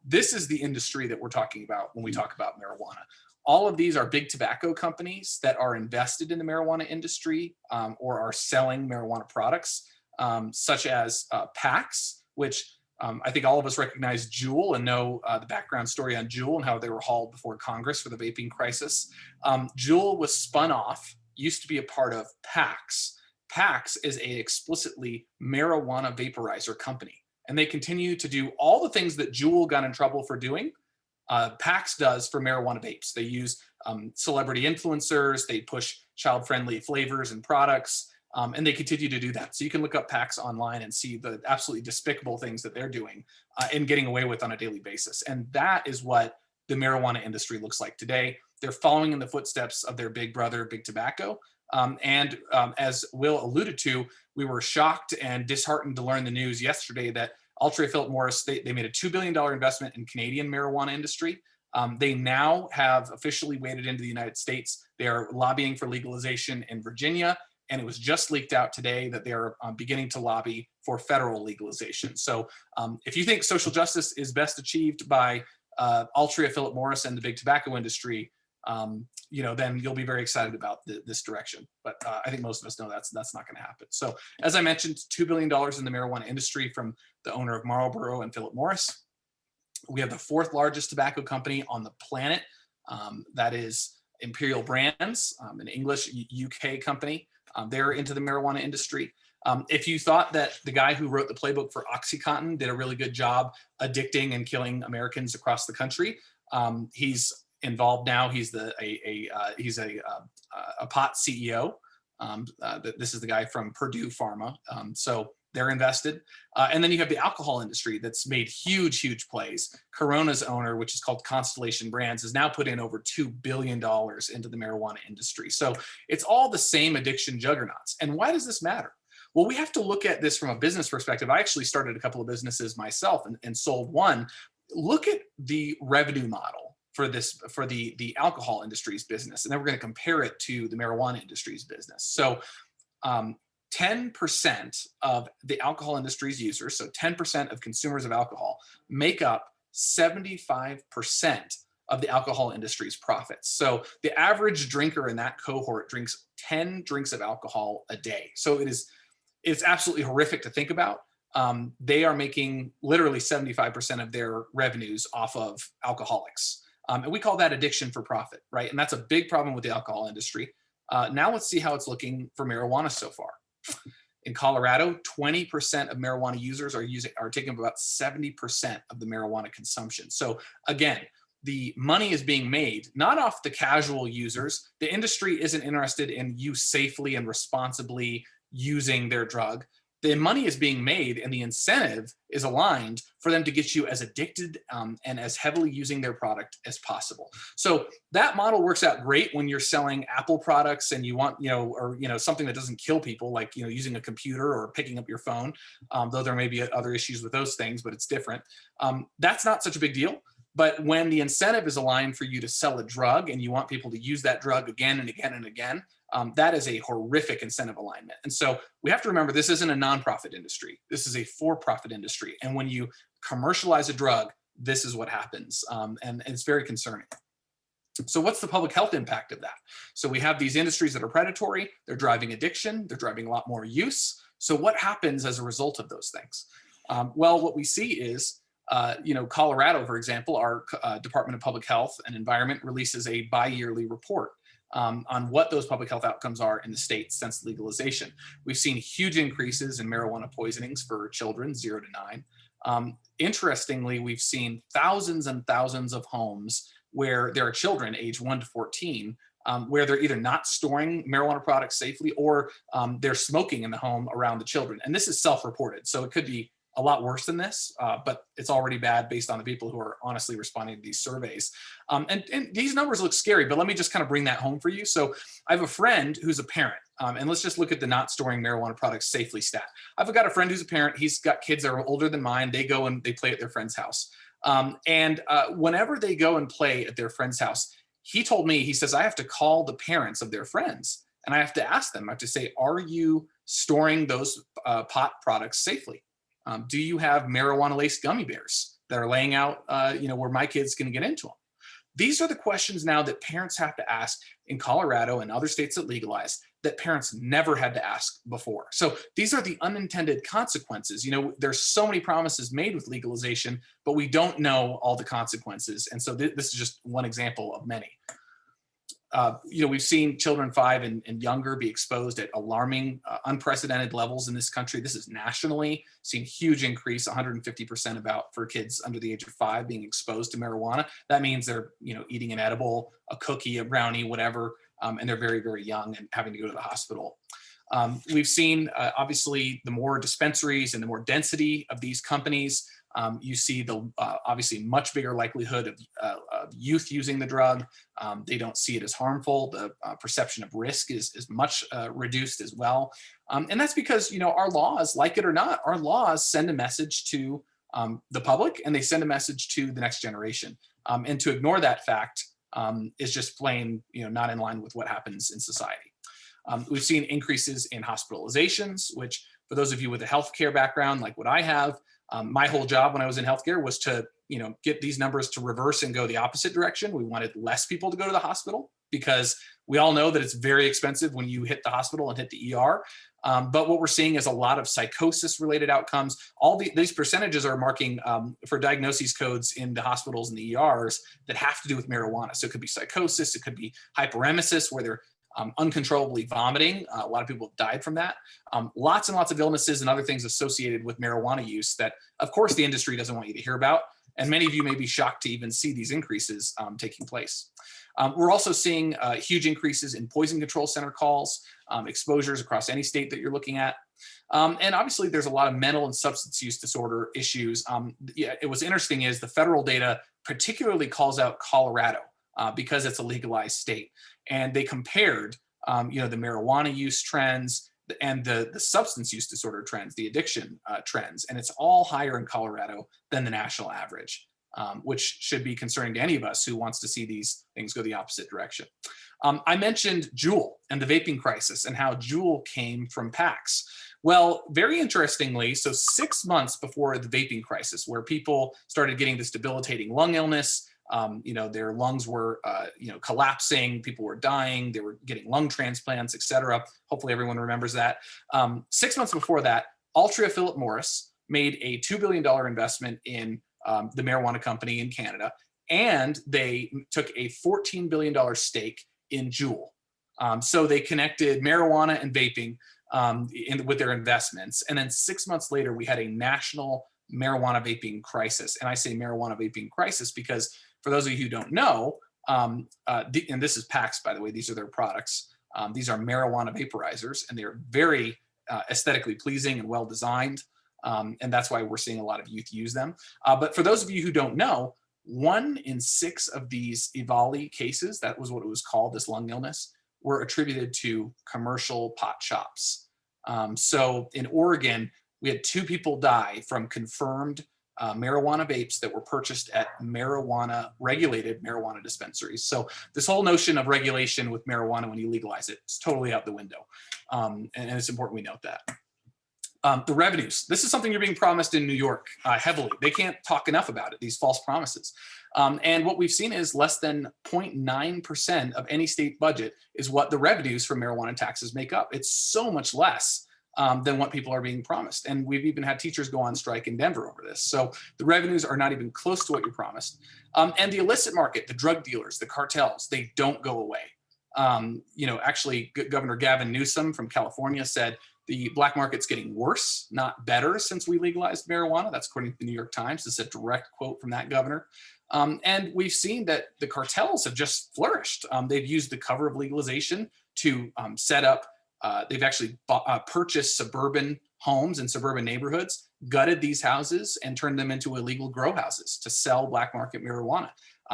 This is the industry that we're talking about when we talk about marijuana. All of these are big tobacco companies that are invested in the marijuana industry or are selling marijuana products, such as PACs, which I think all of us recognize Juul and know the background story on Juul and how they were hauled before Congress for the vaping crisis. Juul was spun off, used to be a part of PACs. PACs is a explicitly marijuana vaporizer company, and they continue to do all the things that Juul got in trouble for doing. PACs does for marijuana vapes. They use celebrity influencers, they push child-friendly flavors and products, and they continue to do that. So you can look up PACs online and see the absolutely despicable things that they're doing and getting away with on a daily basis. And that is what the marijuana industry looks like today. They're following in the footsteps of their big brother, Big Tobacco. As Will alluded to, we were shocked and disheartened to learn the news yesterday that Altria Philip Morris, they made a $2 billion investment in Canadian marijuana industry. They now have officially waded into the United States. They are lobbying for legalization in Virginia. And it was just leaked out today that they are beginning to lobby for federal legalization. So if you think social justice is best achieved by Altria, Philip Morris, and the big tobacco industry, then you'll be very excited about this direction. But I think most of us know that's not going to happen. So as I mentioned, $2 billion in the marijuana industry from the owner of Marlboro and Philip Morris. We have the 4th largest tobacco company on the planet. That is Imperial Brands, an English UK company. They're into the marijuana industry. If you thought that the guy who wrote the playbook for OxyContin did a really good job addicting and killing Americans across the country, he's involved now. He's a pot CEO. This is the guy from Purdue Pharma. So they're invested. And then you have the alcohol industry that's made huge plays. Corona's owner, which is called Constellation Brands, has now put in over $2 billion into the marijuana industry. So it's all the same addiction juggernauts. And why does this matter? Well, we have to look at this from a business perspective. I actually started a couple of businesses myself and sold one. Look at the revenue model for the alcohol industry's business. And then we're going to compare it to the marijuana industry's business. So 10% of the alcohol industry's users, so 10% of consumers of alcohol, make up 75% of the alcohol industry's profits. So the average drinker in that cohort drinks 10 drinks of alcohol a day. So it's absolutely horrific to think about. They are making literally 75% of their revenues off of alcoholics. And we call that addiction for profit, right? And that's a big problem with the alcohol industry. Now let's see how it's looking for marijuana so far. In Colorado, 20% of marijuana users are taking up about 70% of the marijuana consumption. So again, the money is being made not off the casual users. The industry isn't interested in you safely and responsibly using their drug. the money is being made and the incentive is aligned for them to get you as addicted and as heavily using their product as possible. So that model works out great when you're selling Apple products and you want, or something that doesn't kill people, like using a computer or picking up your phone, though there may be other issues with those things, but it's different. That's not such a big deal. But when the incentive is aligned for you to sell a drug and you want people to use that drug again and again and again, that is a horrific incentive alignment. And so we have to remember, this isn't a nonprofit industry. This is a for-profit industry. And when you commercialize a drug, this is what happens. And it's very concerning. So what's the public health impact of that? So we have these industries that are predatory. They're driving addiction. They're driving a lot more use. So what happens as a result of those things? Well, what we see is, Colorado, for example, our Department of Public Health and Environment releases a bi-yearly report on what those public health outcomes are in the state since legalization. We've seen huge increases in marijuana poisonings for children 0 to 9. Interestingly, we've seen thousands and thousands of homes where there are children age 1 to 14 where they're either not storing marijuana products safely or they're smoking in the home around the children. And this is self-reported, so it could be a lot worse than this, but it's already bad based on the people who are honestly responding to these surveys. And these numbers look scary, but let me just kind of bring that home for you. So I have a friend who's a parent, and let's just look at the not storing marijuana products safely stat. I've got a friend who's a parent. He's got kids that are older than mine. They go and they play at their friend's house. Whenever they go and play at their friend's house, he told me, he says, I have to call the parents of their friends and I have to ask them, I have to say, are you storing those pot products safely? Do you have marijuana laced gummy bears that are laying out, where my kids can get into them? These are the questions now that parents have to ask in Colorado and other states that legalize that parents never had to ask before. So these are the unintended consequences. There's so many promises made with legalization, but we don't know all the consequences. And so this is just one example of many. We've seen children 5 and younger be exposed at alarming, unprecedented levels in this country. This is nationally seen huge increase, 150% about for kids under the age of 5 being exposed to marijuana. That means they're, eating an edible, a cookie, a brownie, whatever, and they're very, very young and having to go to the hospital. We've seen, obviously, the more dispensaries and the more density of these companies, you see the obviously much bigger likelihood of youth using the drug. They don't see it as harmful. The perception of risk is much reduced as well. And that's because, our laws, like it or not, our laws send a message to the public and they send a message to the next generation. And to ignore that fact is just plain, not in line with what happens in society. We've seen increases in hospitalizations, which for those of you with a healthcare background, like what I have, my whole job when I was in healthcare was to, get these numbers to reverse and go the opposite direction. We wanted less people to go to the hospital because we all know that it's very expensive when you hit the hospital and hit the ER. But what we're seeing is a lot of psychosis-related outcomes. These percentages are marking for diagnoses codes in the hospitals and the ERs that have to do with marijuana. So it could be psychosis, it could be hyperemesis, where they're uncontrollably vomiting. A lot of people have died from that. Lots and lots of illnesses and other things associated with marijuana use that, of course, the industry doesn't want you to hear about. And many of you may be shocked to even see these increases taking place. We're also seeing huge increases in poison control center calls, exposures across any state that you're looking at. And obviously, there's a lot of mental and substance use disorder issues. What's interesting is the federal data particularly calls out Colorado because it's a legalized state. And they compared, the marijuana use trends and the substance use disorder trends, the addiction trends, and it's all higher in Colorado than the national average, which should be concerning to any of us who wants to see these things go the opposite direction. I mentioned Juul and the vaping crisis and how Juul came from PAX. Well, very interestingly, so 6 months before the vaping crisis, where people started getting this debilitating lung illness, their lungs were, collapsing, people were dying, they were getting lung transplants, et cetera. Hopefully everyone remembers that. 6 months before that, Altria Philip Morris made a $2 billion investment in the marijuana company in Canada, and they took a $14 billion stake in Juul. So they connected marijuana and vaping with their investments. And then 6 months later, we had a national marijuana vaping crisis. And I say marijuana vaping crisis because for those of you who don't know, and this is PAX, by the way, these are their products. These are marijuana vaporizers, and they're very aesthetically pleasing and well designed. And that's why we're seeing a lot of youth use them. But for those of you who don't know, 1 in 6 of these EVALI cases, that was what it was called, this lung illness, were attributed to commercial pot shops. So in Oregon, we had 2 people die from confirmed marijuana vapes that were purchased at regulated marijuana dispensaries. So this whole notion of regulation with marijuana when you legalize it is totally out the window. And it's important we note that. The revenues. This is something you're being promised in New York heavily. They can't talk enough about it, these false promises. And what we've seen is less than 0.9% of any state budget is what the revenues from marijuana taxes make up. It's so much less than what people are being promised. And we've even had teachers go on strike in Denver over this. So the revenues are not even close to what you're promised. And the illicit market, the drug dealers, the cartels, they don't go away. Actually, Governor Gavin Newsom from California said the black market's getting worse, not better, since we legalized marijuana. That's according to the New York Times. This is a direct quote from that governor. And we've seen that the cartels have just flourished. They've used the cover of legalization to set up, they've actually purchased suburban homes in suburban neighborhoods, gutted these houses, and turned them into illegal grow houses to sell black market marijuana.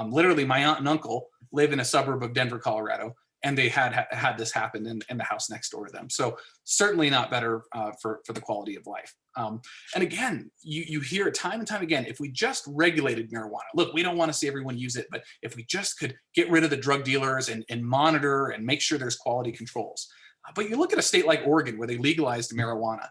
Literally, my aunt and uncle live in a suburb of Denver, Colorado, and they had this happen in the house next door to them. So certainly not better for the quality of life. And again, you hear it time and time again, if we just regulated marijuana, look, we don't want to see everyone use it, but if we just could get rid of the drug dealers and monitor and make sure there's quality controls. But you look at a state like Oregon where they legalized marijuana,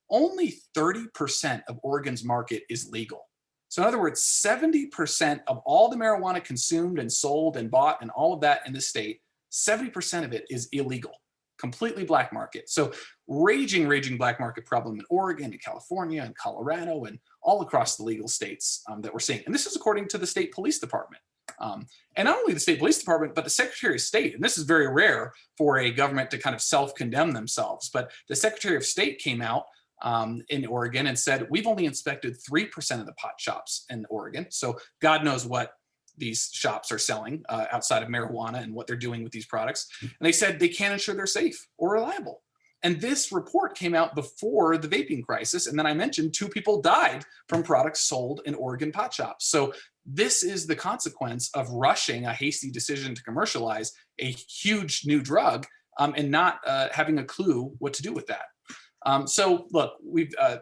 only 30% of Oregon's market is legal. So in other words, 70% of all the marijuana consumed and sold and bought and all of that in the state, 70% of it is illegal, completely black market. So raging black market problem in Oregon and California and Colorado and all across the legal states that we're seeing. And this is according to the state police department. And not only the state police department, but the Secretary of State. And this is very rare for a government to kind of self-condemn themselves. But the Secretary of State came out in Oregon and said, we've only inspected 3% of the pot shops in Oregon. So God knows what these shops are selling outside of marijuana and what they're doing with these products. And they said they can't ensure they're safe or reliable. And this report came out before the vaping crisis. And then I mentioned 2 people died from products sold in Oregon pot shops. So this is the consequence of rushing a hasty decision to commercialize a huge new drug and not having a clue what to do with that. So look,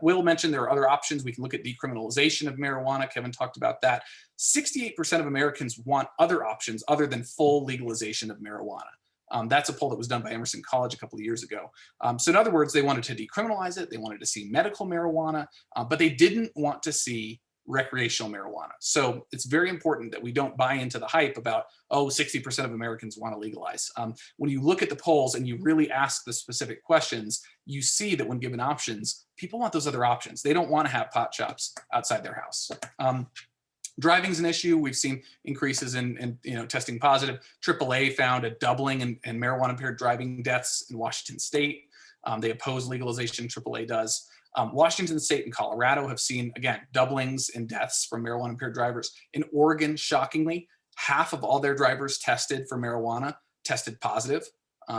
Will mentioned there are other options. We can look at decriminalization of marijuana. Kevin talked about that. 68% of Americans want other options other than full legalization of marijuana. That's a poll that was done by Emerson College a couple of years ago. So in other words, they wanted to decriminalize it. They wanted to see medical marijuana, but they didn't want to see recreational marijuana. So it's very important that we don't buy into the hype about, 60% of Americans want to legalize. When you look at the polls and you really ask the specific questions, you see that when given options, people want those other options. They don't want to have pot shops outside their house. Driving is an issue. We've seen increases in testing positive. AAA found a doubling in marijuana impaired driving deaths in Washington State. They oppose legalization, AAA does. Washington State and Colorado have seen, again, doublings in deaths from marijuana impaired drivers. In Oregon, shockingly, half of all their drivers tested for marijuana tested positive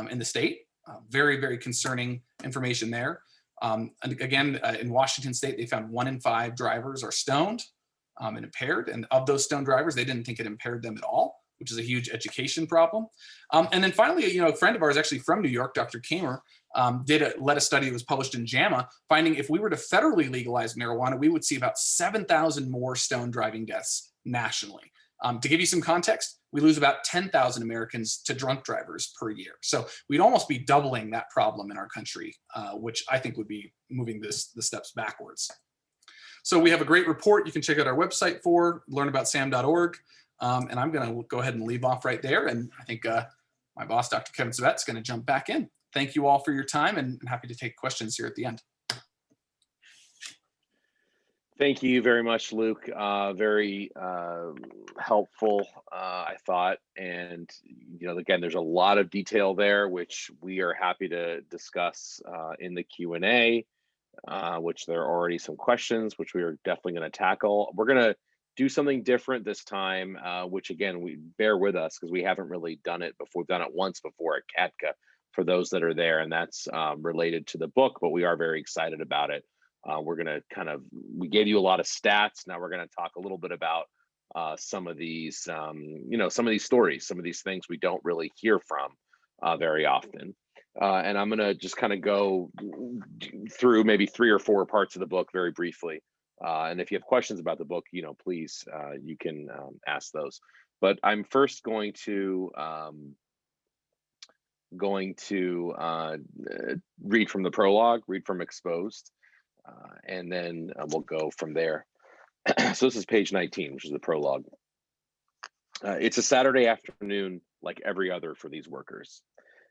in the state. Very, very concerning information there. And again, in Washington State, they found 1 in 5 drivers are stoned and impaired. And of those stoned drivers, they didn't think it impaired them at all, which is a huge education problem. And then finally, a friend of ours actually from New York, Dr. Kamer, led a study that was published in JAMA, finding if we were to federally legalize marijuana, we would see about 7,000 more stoned driving deaths nationally. To give you some context, we lose about 10,000 Americans to drunk drivers per year. So we'd almost be doubling that problem in our country, which I think would be moving the steps backwards. So we have a great report you can check out our website for, learnaboutsam.org. And I'm going to go ahead and leave off right there. And I think my boss, Dr. Kevin Savette, is going to jump back in. Thank you all for your time, and I'm happy to take questions here at the end. Thank you very much, Luke. Very helpful, I thought. And, again, there's a lot of detail there, which we are happy to discuss in the Q&A, which there are already some questions, which we are definitely going to tackle. We're going to do something different this time, which, again, we bear with us because we haven't really done it before. We've done it once before at CATCA. for those that are there, and that's related to the book, but we are very excited about it. We're going to we gave you a lot of stats. Now we're going to talk a little bit about some of these, some of these stories, some of these things we don't really hear from very often. And I'm going to just kind of go through maybe 3 or 4 parts of the book very briefly. And if you have questions about the book, please, you can ask those. But I'm first going to read from the prologue, read from Exposed, and then we'll go from there. So this is page 19, which is the prologue. It's a Saturday afternoon like every other for these workers.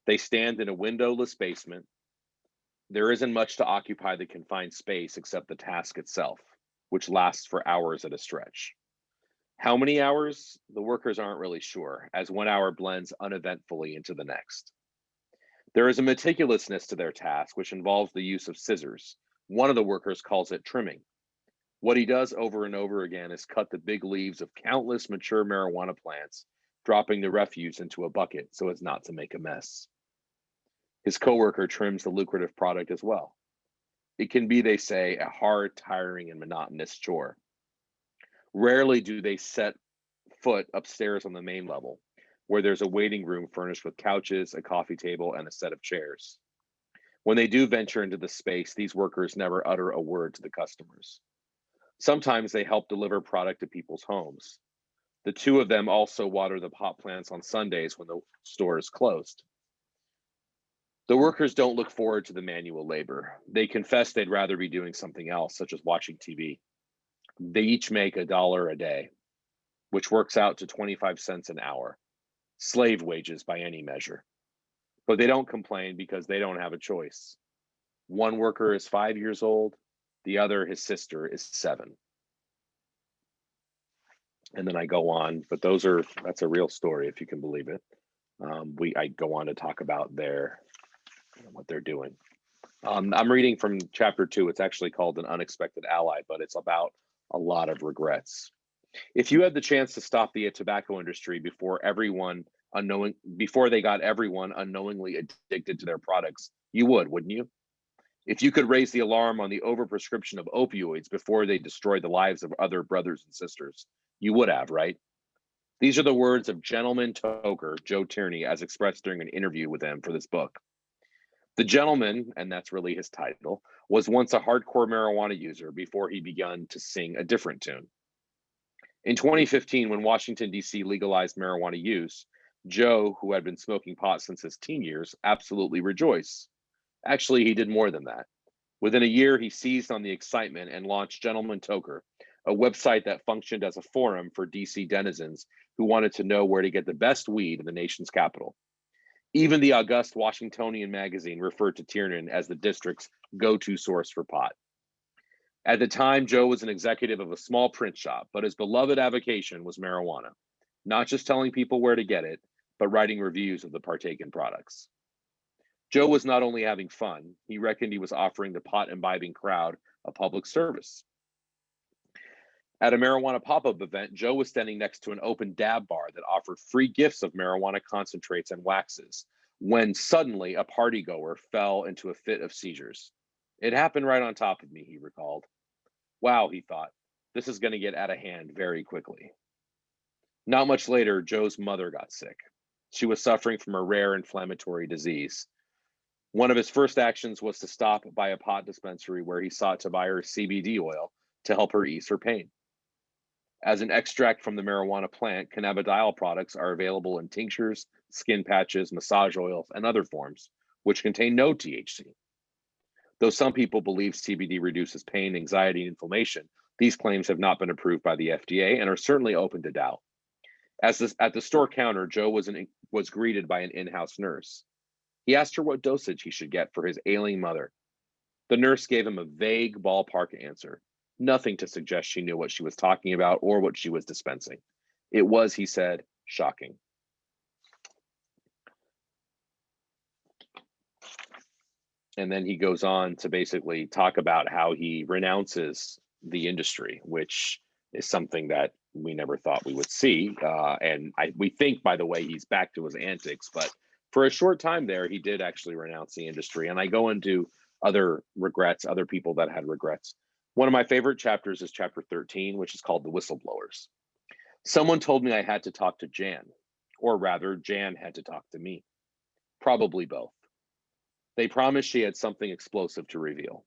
They stand in a windowless basement. There isn't much to occupy the confined space except the task itself, which lasts for hours at a stretch. How many hours? The workers aren't really sure, as 1 hour blends uneventfully into the next. There is a meticulousness to their task, which involves the use of scissors. One of the workers calls it trimming. What he does over and over again is cut the big leaves of countless mature marijuana plants, dropping the refuse into a bucket so as not to make a mess. His coworker trims the lucrative product as well. It can be, they say, a hard, tiring, and monotonous chore. Rarely do they set foot upstairs on the main level, where there's a waiting room furnished with couches, a coffee table, and a set of chairs. When they do venture into the space, these workers never utter a word to the customers. Sometimes they help deliver product to people's homes. The two of them also water the pot plants on Sundays when the store is closed. The workers don't look forward to the manual labor. They confess they'd rather be doing something else, such as watching TV. They each make $1 a day, which works out to 25 cents an hour, slave wages by any measure. But they don't complain because they don't have a choice. One worker is 5 years old, the other, his sister, is 7. And then I go on, but that's a real story, if you can believe it. I go on to talk about what they're doing. I'm reading from chapter 2. It's actually called An Unexpected Ally, but it's about a lot of regrets. If you had the chance to stop the tobacco industry before they got everyone unknowingly addicted to their products, you would, wouldn't you? If you could raise the alarm on the overprescription of opioids before they destroyed the lives of other brothers and sisters, you would have, right? These are the words of gentleman toker Joe Tierney as expressed during an interview with him for this book. The gentleman, and that's really his title, was once a hardcore marijuana user before he began to sing a different tune. In 2015, when Washington, D.C. legalized marijuana use, Joe, who had been smoking pot since his teen years, absolutely rejoiced. Actually, he did more than that. Within a year, he seized on the excitement and launched Gentleman Toker, a website that functioned as a forum for D.C. denizens who wanted to know where to get the best weed in the nation's capital. Even the august Washingtonian magazine referred to Tiernan as the district's go-to source for pot. At the time, Joe was an executive of a small print shop, but his beloved avocation was marijuana, not just telling people where to get it, but writing reviews of the partaken products. Joe was not only having fun, he reckoned he was offering the pot-imbibing crowd a public service. At a marijuana pop-up event, Joe was standing next to an open dab bar that offered free gifts of marijuana concentrates and waxes, when suddenly a partygoer fell into a fit of seizures. It happened right on top of me, he recalled. Wow, he thought, this is going to get out of hand very quickly. Not much later, Joe's mother got sick. She was suffering from a rare inflammatory disease. One of his first actions was to stop by a pot dispensary where he sought to buy her CBD oil to help her ease her pain. As an extract from the marijuana plant, cannabidiol products are available in tinctures, skin patches, massage oils, and other forms, which contain no THC. Though some people believe CBD reduces pain, anxiety, and inflammation, these claims have not been approved by the FDA and are certainly open to doubt. At the store counter, Joe was greeted by an in-house nurse. He asked her what dosage he should get for his ailing mother. The nurse gave him a vague ballpark answer, nothing to suggest she knew what she was talking about or what she was dispensing. It was, he said, shocking. And then he goes on to basically talk about how he renounces the industry, which is something that we never thought we would see. And we think, by the way, he's back to his antics, but For a short time there, he did actually renounce the industry. And I go into other regrets, other people that had regrets. One of my favorite chapters is chapter 13, which is called The Whistleblowers. Someone told me I had to talk to Jan, or rather, Jan had to talk to me. Probably both. They promised she had something explosive to reveal.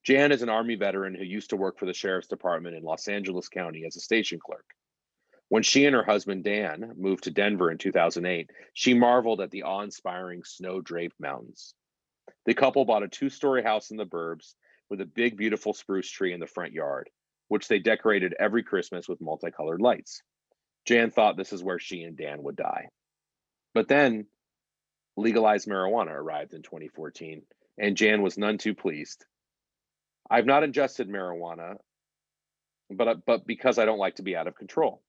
Jan is an Army veteran who used to work for the Sheriff's Department in Los Angeles County as a station clerk. When she and her husband, Dan, moved to Denver in 2008, she marveled at the awe-inspiring snow-draped mountains. The couple bought a 2-story house in the burbs with a big, beautiful spruce tree in the front yard, which they decorated every Christmas with multicolored lights. Jan thought this is where she and Dan would die. But then legalized marijuana arrived in 2014, and Jan was none too pleased. I've not ingested marijuana, but because I don't like to be out of control.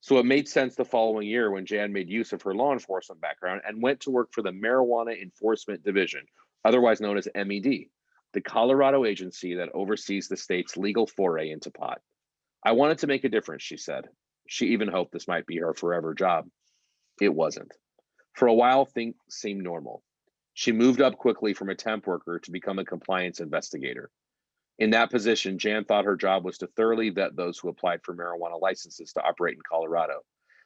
So it made sense the following year when Jan made use of her law enforcement background and went to work for the Marijuana Enforcement Division, otherwise known as MED, the Colorado agency that oversees the state's legal foray into pot. I wanted to make a difference, she said. She even hoped this might be her forever job. It wasn't. For a while, things seemed normal. She moved up quickly from a temp worker to become a compliance investigator. In that position, Jan thought her job was to thoroughly vet those who applied for marijuana licenses to operate in Colorado.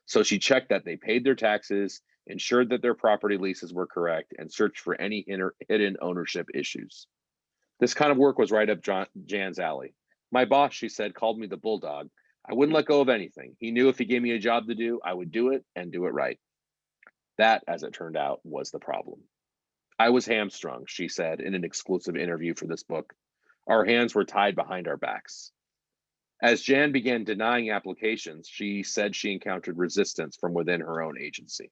So she checked that they paid their taxes, ensured that their property leases were correct, and searched for any hidden ownership issues. This kind of work was right up Jan's alley. My boss, she said, called me the bulldog. I wouldn't let go of anything. He knew if he gave me a job to do, I would do it and do it right. That, as it turned out, was the problem. I was hamstrung, she said in an exclusive interview for this book. Our hands were tied behind our backs. As Jan began denying applications, she said she encountered resistance from within her own agency.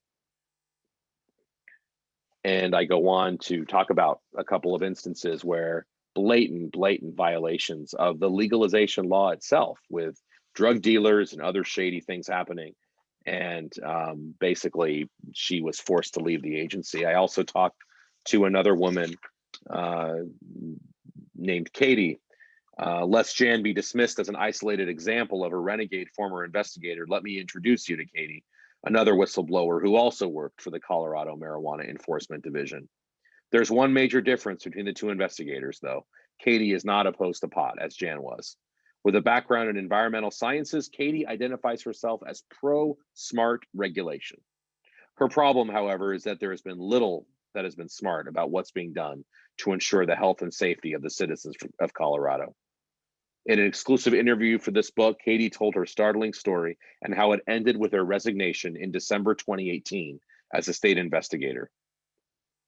And I go on to talk about a couple of instances where blatant violations of the legalization law itself, with drug dealers and other shady things happening. And basically, she was forced to leave the agency. I also talked to another woman named Katie. Lest Jan be dismissed as an isolated example of a renegade former investigator, let me introduce you to Katie, another whistleblower who also worked for the Colorado Marijuana Enforcement Division. There's one major difference between the two investigators, though. Katie is not opposed to pot, as Jan was. With a background in environmental sciences, Katie identifies herself as pro-smart regulation. Her problem, however, is that there has been little that has been smart about what's being done to ensure the health and safety of the citizens of Colorado. In an exclusive interview for this book, Katie told her startling story and how it ended with her resignation in December 2018 as a state investigator.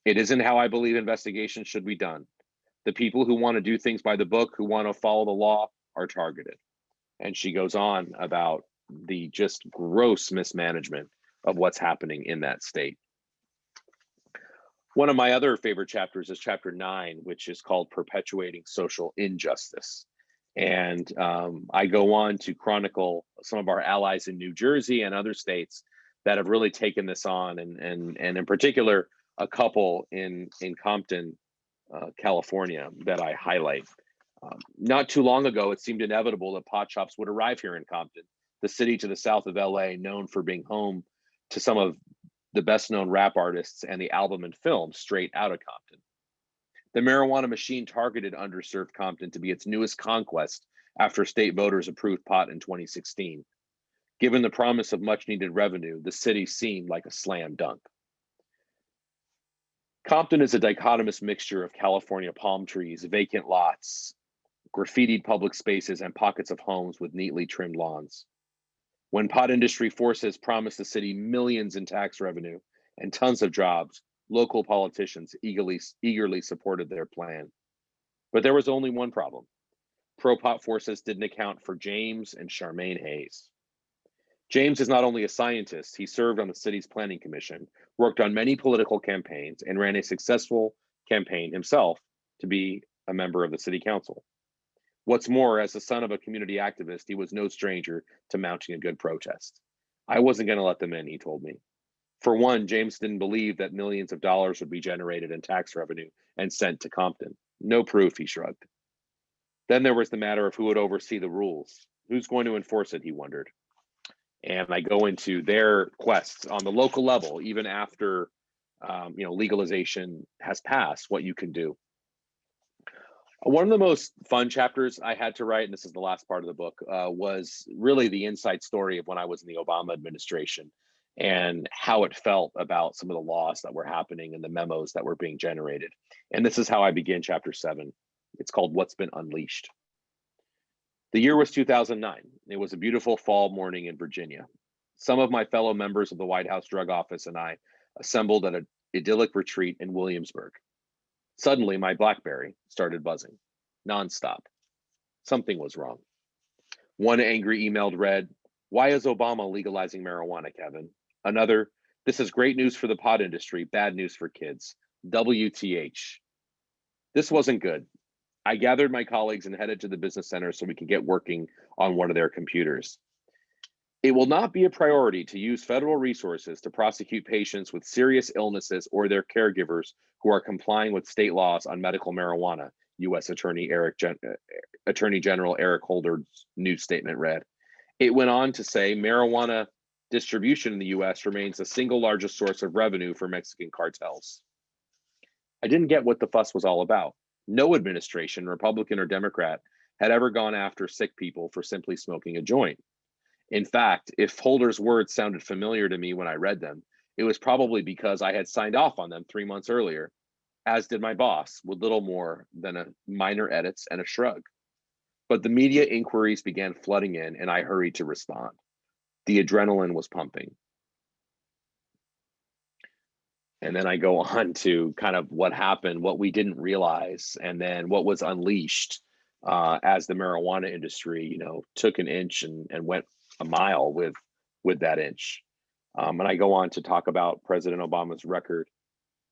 It isn't how I believe investigations should be done. The people who want to do things by the book, who want to follow the law, are targeted. And she goes on about the just gross mismanagement of what's happening in that state. One of my other favorite chapters is chapter 9, which is called Perpetuating Social Injustice. And I go on to chronicle some of our allies in New Jersey and other states that have really taken this on, and in particular, a couple in Compton, California, that I highlight. Not too long ago, it seemed inevitable that pot shops would arrive here in Compton, the city to the south of LA, known for being home to some of the best known rap artists and the album and film straight out of Compton. The marijuana machine targeted underserved Compton to be its newest conquest after state voters approved pot in 2016. Given the promise of much needed revenue, the city seemed like a slam dunk. Compton is a dichotomous mixture of California palm trees, vacant lots, graffitied public spaces, and pockets of homes with neatly trimmed lawns. When pot industry forces promised the city millions in tax revenue and tons of jobs, local politicians eagerly supported their plan. But there was only one problem. Pro-pot forces didn't account for James and Charmaine Hayes. James is not only a scientist, he served on the city's planning commission, worked on many political campaigns, and ran a successful campaign himself to be a member of the city council. What's more, as the son of a community activist, he was no stranger to mounting a good protest. I wasn't going to let them in, he told me. For one, James didn't believe that millions of dollars would be generated in tax revenue and sent to Compton. No proof, he shrugged. Then there was the matter of who would oversee the rules. Who's going to enforce it, he wondered. And I go into their quests on the local level, even after legalization has passed, what you can do. One of the most fun chapters I had to write, and this is the last part of the book, was really the inside story of when I was in the Obama administration and how it felt about some of the laws that were happening and the memos that were being generated. And this is how I begin chapter 7. It's called What's Been Unleashed. The year was 2009. It was a beautiful fall morning in Virginia. Some of my fellow members of the White House Drug Office and I assembled at an idyllic retreat in Williamsburg. Suddenly, my BlackBerry started buzzing, nonstop. Something was wrong. One angry email read, "Why is Obama legalizing marijuana, Kevin?" Another, "This is great news for the pot industry, bad news for kids. WTH." This wasn't good. I gathered my colleagues and headed to the business center so we could get working on one of their computers. It will not be a priority to use federal resources to prosecute patients with serious illnesses or their caregivers who are complying with state laws on medical marijuana, U.S. Attorney General Eric Holder's news statement read. It went on to say marijuana distribution in the U.S. remains the single largest source of revenue for Mexican cartels. I didn't get what the fuss was all about. No administration, Republican or Democrat, had ever gone after sick people for simply smoking a joint. In fact, if Holder's words sounded familiar to me when I read them, it was probably because I had signed off on them 3 months earlier, as did my boss, with little more than a minor edits and a shrug. But the media inquiries began flooding in, and I hurried to respond. The adrenaline was pumping. And then I go on to kind of what happened, what we didn't realize, and then what was unleashed as the marijuana industry, took an inch and went a mile with that inch. And I go on to talk about President Obama's record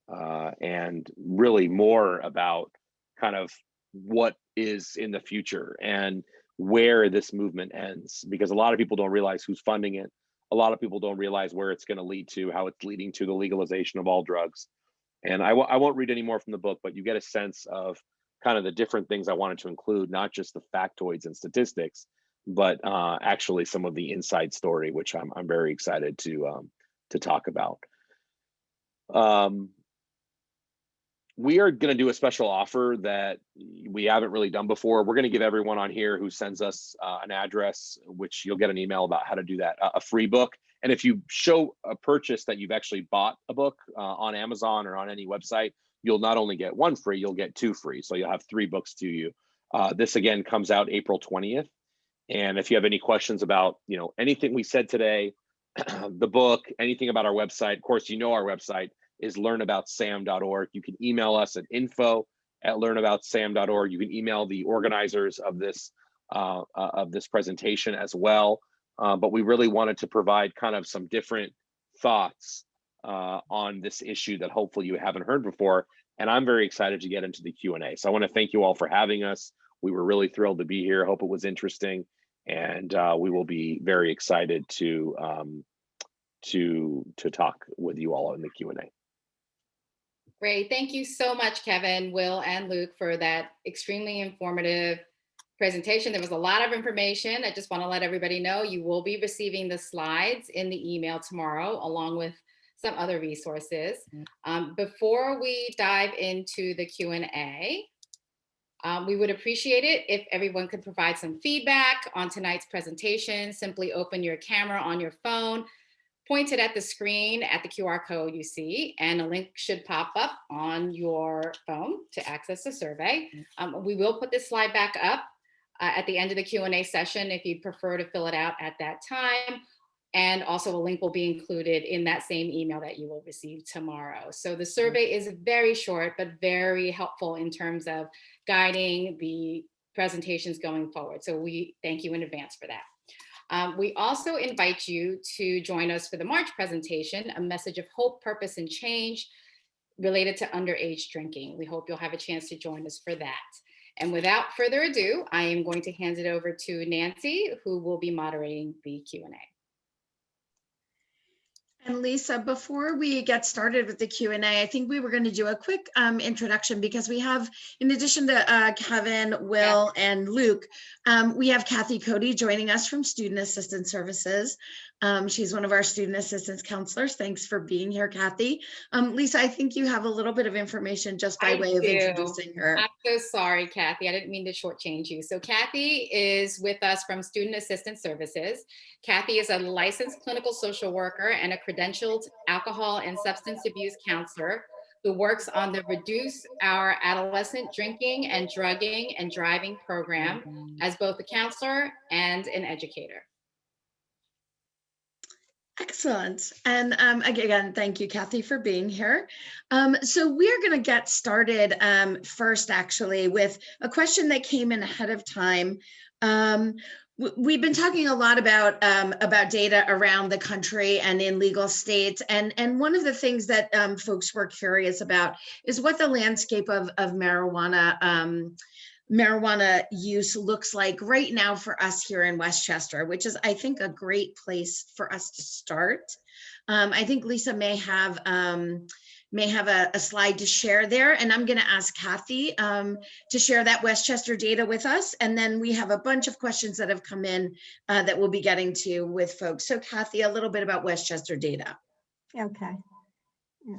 and really more about kind of what is in the future and where this movement ends, because a lot of people don't realize who's funding it. A lot of people don't realize where it's going to lead to, how it's leading to the legalization of all drugs. And I won't read any more from the book, but you get a sense of kind of the different things I wanted to include, not just the factoids and statistics, but actually some of the inside story, which I'm very excited to talk about. We are going to do a special offer that we haven't really done before. We're going to give everyone on here who sends us an address, which you'll get an email about how to do that, a free book. And if you show a purchase that you've actually bought a book on Amazon or on any website, you'll not only get 1 free, you'll get 2 free. So you'll have 3 books to you. This again comes out April 20th. And if you have any questions about, anything we said today, the book, anything about our website, of course, our website is learnaboutsam.org. You can email us at info@learnaboutsam.org. You can email the organizers of this presentation as well. But we really wanted to provide kind of some different thoughts on this issue that hopefully you haven't heard before. And I'm very excited to get into the Q&A. So I want to thank you all for having us. We were really thrilled to be here. Hope it was interesting. And we will be very excited to talk with you all in the Q&A. Great. Thank you so much, Kevin, Will, and Luke, for that extremely informative presentation. There was a lot of information. I just want to let everybody know you will be receiving the slides in the email tomorrow, along with some other resources. Before we dive into the Q&A, we would appreciate it if everyone could provide some feedback on tonight's presentation. Simply open your camera on your phone, point it at the screen at the QR code you see, and a link should pop up on your phone to access the survey. We will put this slide back up at the end of the Q&A session if you'd prefer to fill it out at that time. And also a link will be included in that same email that you will receive tomorrow. So the survey is very short, but very helpful in terms of guiding the presentations going forward. So we thank you in advance for that. We also invite you to join us for the March presentation, A Message of Hope, Purpose, and Change related to underage drinking. We hope you'll have a chance to join us for that. And without further ado, I am going to hand it over to Nancy, who will be moderating the Q&A. And Lisa, before we get started with the Q&A, I think we were going to do a quick introduction because we have, in addition to Kevin, Will, and Luke, we have Kathy Cody joining us from Student Assistance Services. She's one of our student assistance counselors. Thanks for being here, Kathy. Lisa, I think you have a little bit of information just by way of introducing her. I'm so sorry, Kathy. I didn't mean to shortchange you. So Kathy is with us from Student Assistance Services. Kathy is a licensed clinical social worker and a credentialed alcohol and substance abuse counselor who works on the Reduce Our Adolescent Drinking and Drugging and Driving program as both a counselor and an educator. Excellent. And again, thank you, Kathy, for being here. So we're going to get started first, actually, with a question that came in ahead of time. We've been talking a lot about data around the country and in legal states. And one of the things that folks were curious about is what the landscape of marijuana use looks like right now for us here in Westchester, which is, I think, a great place for us to start. I think Lisa may have a slide to share there, and I'm going to ask Kathy to share that Westchester data with us, and then we have a bunch of questions that have come in that we'll be getting to with folks. So Kathy, a little bit about Westchester data. Okay. Yeah.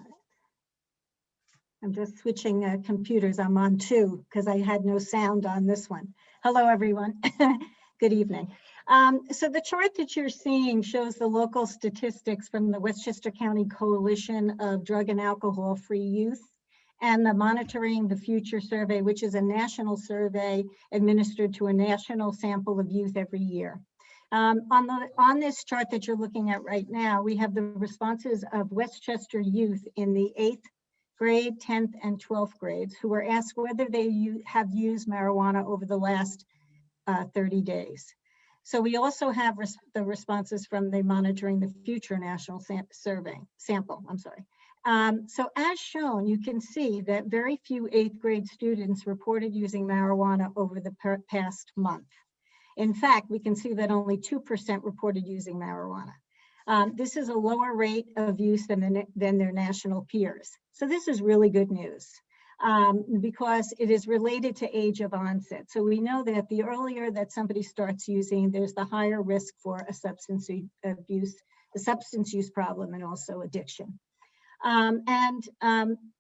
I'm just switching computers. I'm on two because I had no sound on this one. Hello, everyone. Good evening. So the chart that you're seeing shows the local statistics from the Westchester County Coalition of Drug and Alcohol Free Youth and the Monitoring the Future survey, which is a national survey administered to a national sample of youth every year. On this chart that you're looking at right now, we have the responses of Westchester youth in the 8th grade, 10th, and 12th grades who were asked whether they have used marijuana over the last 30 days. So we also have the responses from the Monitoring the Future National Sample. So as shown, you can see that very few 8th grade students reported using marijuana over the past month. In fact, we can see that only 2% reported using marijuana. This is a lower rate of use than their national peers. So this is really good news because it is related to age of onset. So we know that the earlier that somebody starts using, there's the higher risk for a substance use problem and also addiction.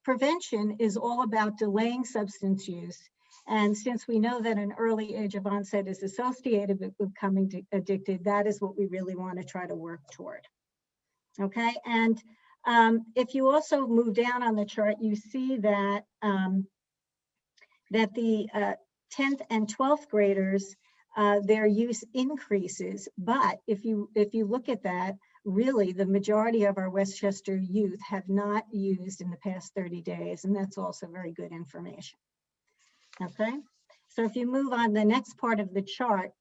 Prevention is all about delaying substance use. And since we know that an early age of onset is associated with becoming addicted, that is what we really want to try to work toward. Okay, and if you also move down on the chart, you see that that the 10th and 12th graders, their use increases. But if you look at that, really the majority of our Westchester youth have not used in the past 30 days, and that's also very good information. Okay, so if you move on, the next part of the chart,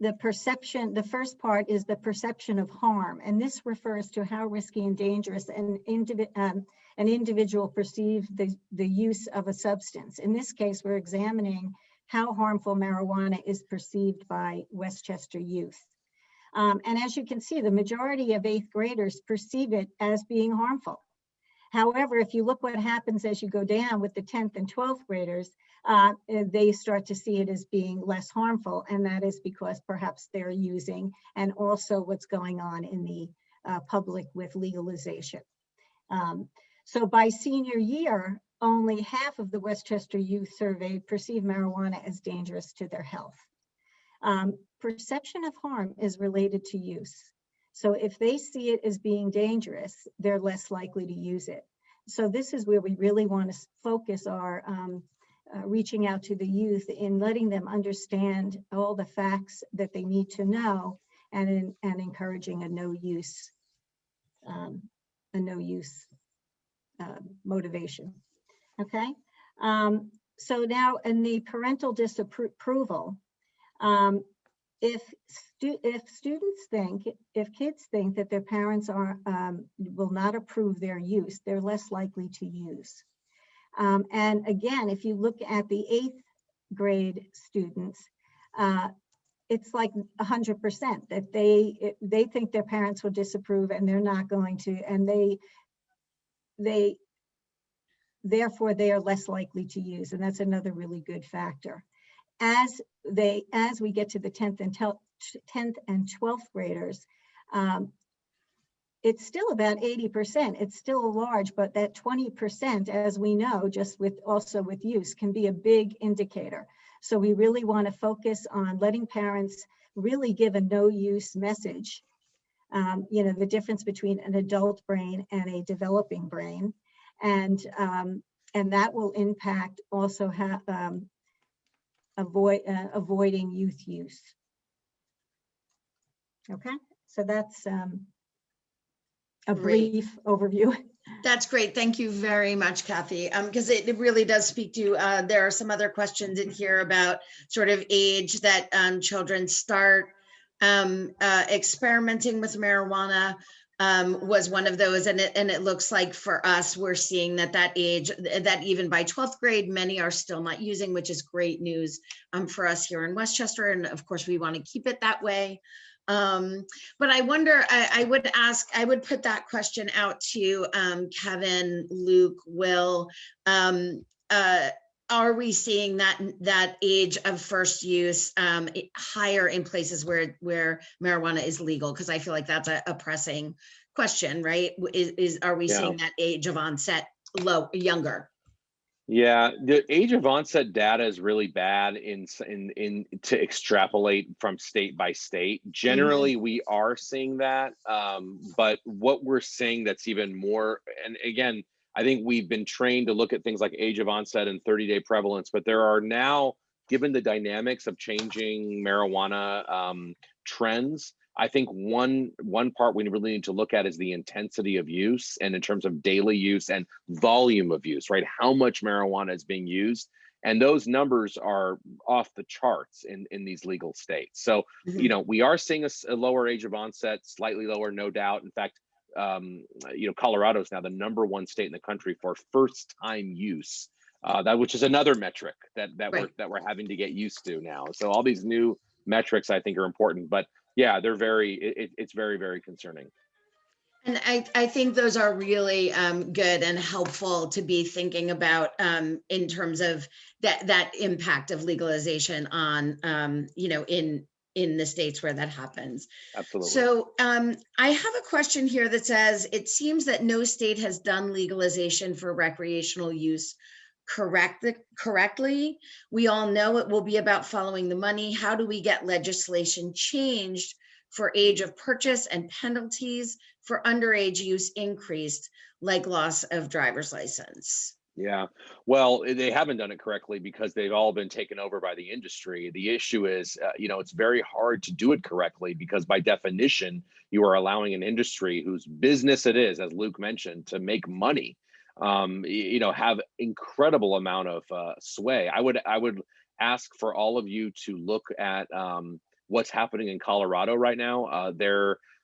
the first part is the perception of harm, and this refers to how risky and dangerous an individual perceives the use of a substance. In this case, we're examining how harmful marijuana is perceived by Westchester youth. And as you can see, the majority of 8th graders perceive it as being harmful. However, if you look what happens as you go down with the 10th and 12th graders, they start to see it as being less harmful, and that is because perhaps they're using, and also what's going on in the public with legalization. So by senior year, only half of the Westchester youth surveyed perceive marijuana as dangerous to their health. Perception of harm is related to use. So if they see it as being dangerous, they're less likely to use it. So this is where we really want to focus our reaching out to the youth in letting them understand all the facts that they need to know, and encouraging a no use motivation. Okay. So now in the parental disapproval, if kids think that their parents will not approve their use, they're less likely to use. And again, if you look at the 8th grade students, it's like 100% that they think their parents will disapprove and they're not going to, and therefore they are less likely to use, and that's another really good factor. As we get to the 10th and 12th graders, it's still about 80%. It's still large, but that 20%, as we know, just with use, can be a big indicator. So we really want to focus on letting parents really give a no use message. The difference between an adult brain and a developing brain, and that will impact also avoiding youth use. Okay, so that's a brief overview. That's great. Thank you very much, Kathy. Because it really does speak to, there are some other questions in here about sort of age that children start experimenting with marijuana. Was one of those, and it looks like for us, we're seeing that age, that even by 12th grade, many are still not using, which is great news for us here in Westchester. And of course, we want to keep it that way. But I wonder, I would put that question out to Kevin, Luke, Will. Are we seeing that age of first use higher in places where marijuana is legal? Because I feel like that's a pressing question, right? Are we seeing that age of onset younger? Yeah, the age of onset data is really bad to extrapolate from state by state. Generally, we are seeing that, but what we're seeing that's even more, and again, I think we've been trained to look at things like age of onset and 30-day prevalence, but there are now, given the dynamics of changing marijuana trends, I think one part we really need to look at is the intensity of use, and in terms of daily use and volume of use, right? How much marijuana is being used. And those numbers are off the charts in these legal states. So, we are seeing a lower age of onset, slightly lower, no doubt. In fact, Colorado is now the #1 state in the country for first time use, which is another metric that we're having to get used to now. So all these new metrics I think are important, but yeah, it's very, very concerning. And I think those are really good and helpful to be thinking about in terms of that impact of legalization on, in the states where that happens. Absolutely. So I have a question here that says, it seems that no state has done legalization for recreational use correctly. We all know it will be about following the money. How do we get legislation changed for age of purchase and penalties for underage use increased, like loss of driver's license? Yeah, well, they haven't done it correctly because they've all been taken over by the industry. The issue is, it's very hard to do it correctly because by definition, you are allowing an industry whose business it is, as Luke mentioned, to make money, have incredible amount of sway. I would ask for all of you to look at what's happening in Colorado right now.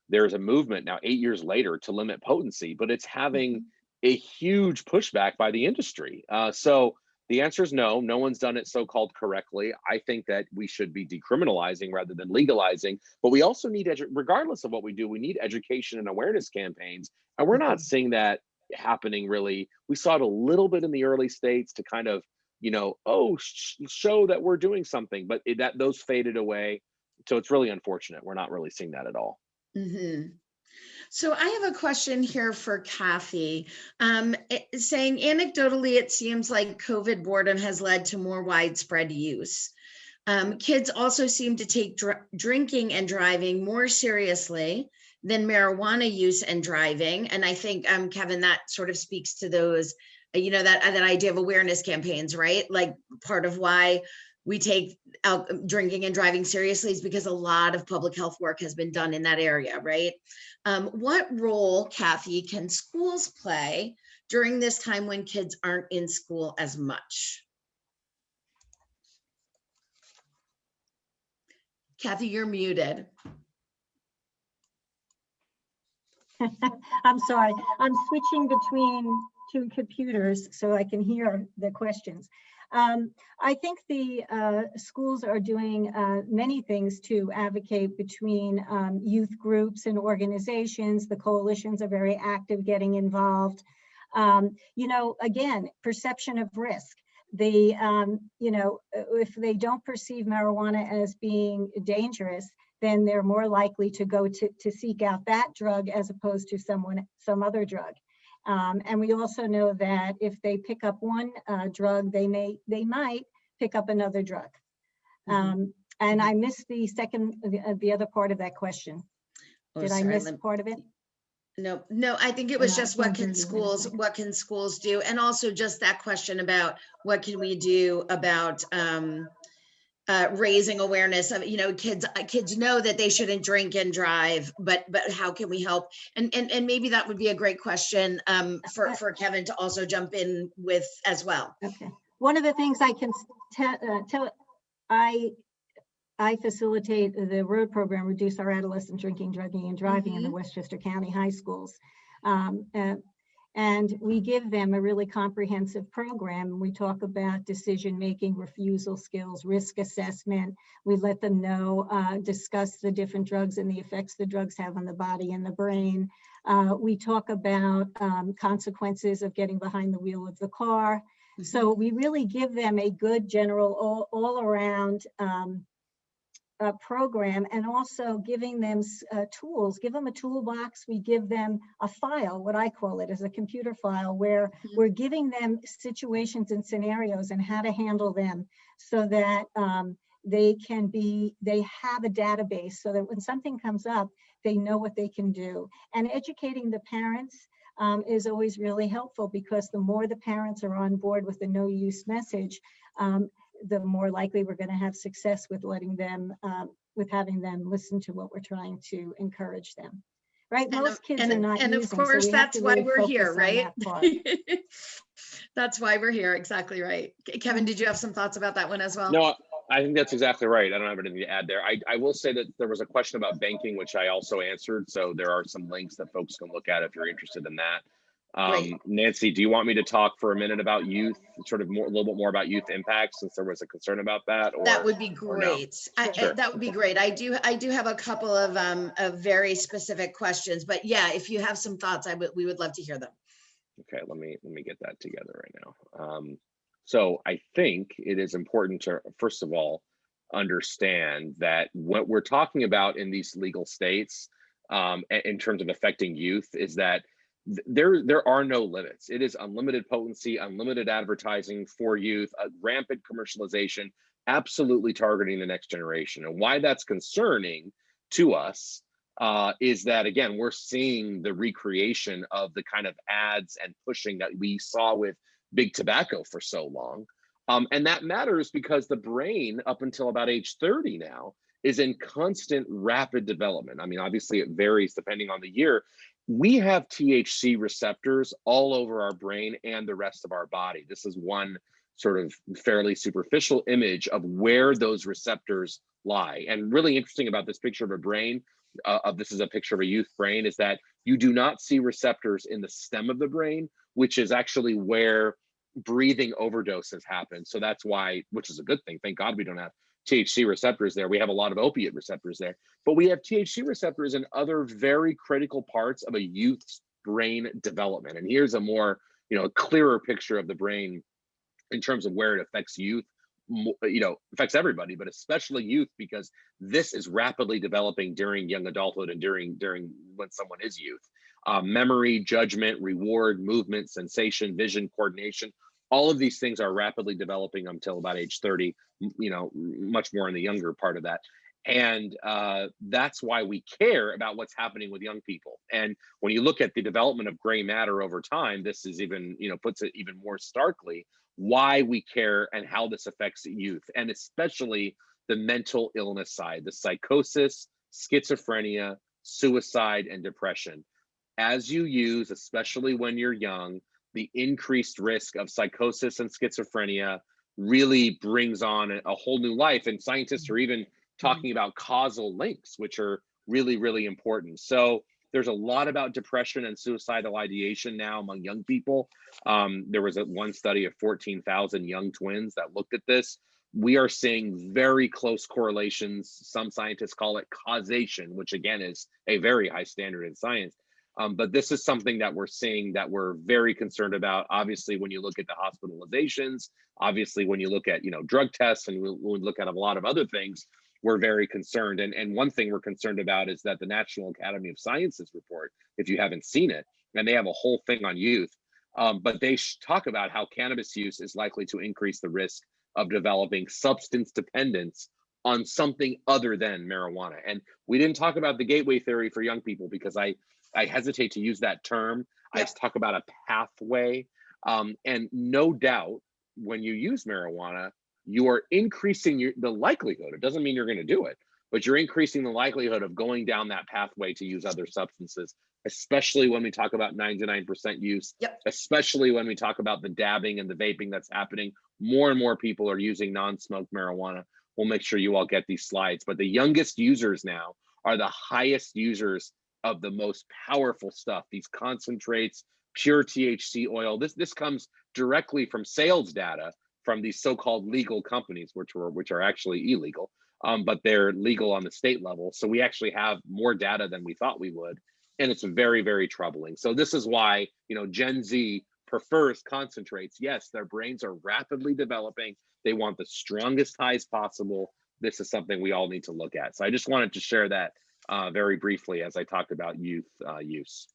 There's a movement now 8 years later to limit potency, but it's having a huge pushback by the industry. So the answer is no one's done it so-called correctly. I think that we should be decriminalizing rather than legalizing, but we also need, regardless of what we do, we need education and awareness campaigns. And we're not seeing that happening really. We saw it a little bit in the early states to kind of, show that we're doing something, but those faded away. So it's really unfortunate. We're not really seeing that at all. So I have a question here for Kathy, saying anecdotally, it seems like COVID boredom has led to more widespread use. Kids also seem to take drinking and driving more seriously than marijuana use and driving. And I think, Kevin, that sort of speaks to those, that idea of awareness campaigns, right? Like part of why we take drinking and driving seriously is because a lot of public health work has been done in that area, right? What role, Kathy, can schools play during this time when kids aren't in school as much? Kathy, you're muted. I'm sorry, I'm switching between two computers so I can hear the questions. I think the schools are doing many things to advocate between youth groups and organizations. The coalitions are very active, getting involved. You know, again, perception of risk. You know, if they don't perceive marijuana as being dangerous, then they're more likely to go to seek out that drug as opposed to some other drug. And we also know that if they pick up one drug, they might pick up another drug. And I missed the other part of that question. Did I miss part of it? No, I think it was just what can schools do? And also just that question about what can we do about raising awareness of, you know, kids know that they shouldn't drink and drive, but how can we help? And maybe that would be a great question for Kevin to also jump in with as well. Okay. One of the things I can tell, I facilitate the road program, Reduce Our Adolescent Drinking, Drugging, and Driving in the Westchester County high schools. And we give them a really comprehensive program. We talk about decision-making, refusal skills, risk assessment. We let them know, discuss the different drugs and the effects the drugs have on the body and the brain. We talk about consequences of getting behind the wheel of the car. So we really give them a good general all-around program, and also giving them tools. Give them a toolbox. We give them a file, what I call it, as a computer file, where we're giving them situations and scenarios and how to handle them, so that they have a database, so that when something comes up, they know what they can do. And educating the parents is always really helpful, because the more the parents are on board with the no use message, the more likely we're going to have success with letting them, with having them listen to what we're trying to encourage them. Right? Most kids are not using, of course, so that's why really we're here, focus on right? that part. That's why we're here. Exactly right. Kevin, did you have some thoughts about that one as well? No, I think that's exactly right. I don't have anything to add there. I will say that there was a question about banking, which I also answered. So there are some links that folks can look at if you're interested in that. Nancy, do you want me to talk for a minute about youth, sort of a little bit more about youth impacts, since there was a concern about that? Or, that would be great. Sure. That would be great. I do have a couple of very specific questions, but yeah, if you have some thoughts, we would love to hear them. Okay, let me get that together right now. So I think it is important to, first of all, understand that what we're talking about in these legal states, in terms of affecting youth, is that there are no limits. It is unlimited potency, unlimited advertising for youth, rampant commercialization, absolutely targeting the next generation. And why that's concerning to us is that, again, we're seeing the recreation of the kind of ads and pushing that we saw with big tobacco for so long. And that matters because the brain, up until about age 30 now, is in constant rapid development. I mean, obviously it varies depending on the year. We have THC receptors all over our brain and the rest of our body. This is one sort of fairly superficial image of where those receptors lie. And really interesting about this picture of a brain, this is a picture of a youth brain, is that you do not see receptors in the stem of the brain, which is actually where breathing overdoses happen. So that's why, which is a good thing. Thank God we don't have THC receptors there. We have a lot of opiate receptors there, but we have THC receptors in other very critical parts of a youth's brain development. And here's a more, clearer picture of the brain in terms of where it affects youth. Affects everybody, but especially youth, because this is rapidly developing during young adulthood and during when someone is youth. Memory, judgment, reward, movement, sensation, vision, coordination, all of these things are rapidly developing until about age 30, much more in the younger part of that. And that's why we care about what's happening with young people. And when you look at the development of gray matter over time, this is even, puts it even more starkly why we care and how this affects youth, and especially the mental illness side, the psychosis, schizophrenia, suicide, and depression. As you use, especially when you're young, the increased risk of psychosis and schizophrenia really brings on a whole new life. And scientists are even talking about causal links, which are really, really important. So There's a lot about depression and suicidal ideation now among young people. There was one study of 14,000 young twins that looked at this. We are seeing very close correlations. Some scientists call it causation, which again is a very high standard in science. But this is something that we're seeing that we're very concerned about. Obviously, when you look at the hospitalizations, obviously, when you look at, drug tests, and when we look at a lot of other things, we're very concerned. And one thing we're concerned about is that the National Academy of Sciences report, if you haven't seen it, and they have a whole thing on youth, but they talk about how cannabis use is likely to increase the risk of developing substance dependence on something other than marijuana. And we didn't talk about the gateway theory for young people because I hesitate to use that term. Yep. I just talk about a pathway. And no doubt, when you use marijuana, you are increasing the likelihood. It doesn't mean you're going to do it, but you're increasing the likelihood of going down that pathway to use other substances, especially when we talk about 99% use, Yep. especially when we talk about the dabbing and the vaping that's happening. More and more people are using non-smoke marijuana. We'll make sure you all get these slides, but the youngest users now are the highest users of the most powerful stuff, these concentrates, pure THC oil. This comes directly from sales data from these so-called legal companies, which are actually illegal, but they're legal on the state level. So we actually have more data than we thought we would, and it's very, very troubling. So this is why, Gen Z prefers concentrates. Yes, their brains are rapidly developing. They want the strongest highs possible. This is something we all need to look at. So I just wanted to share that very briefly as I talked about youth use.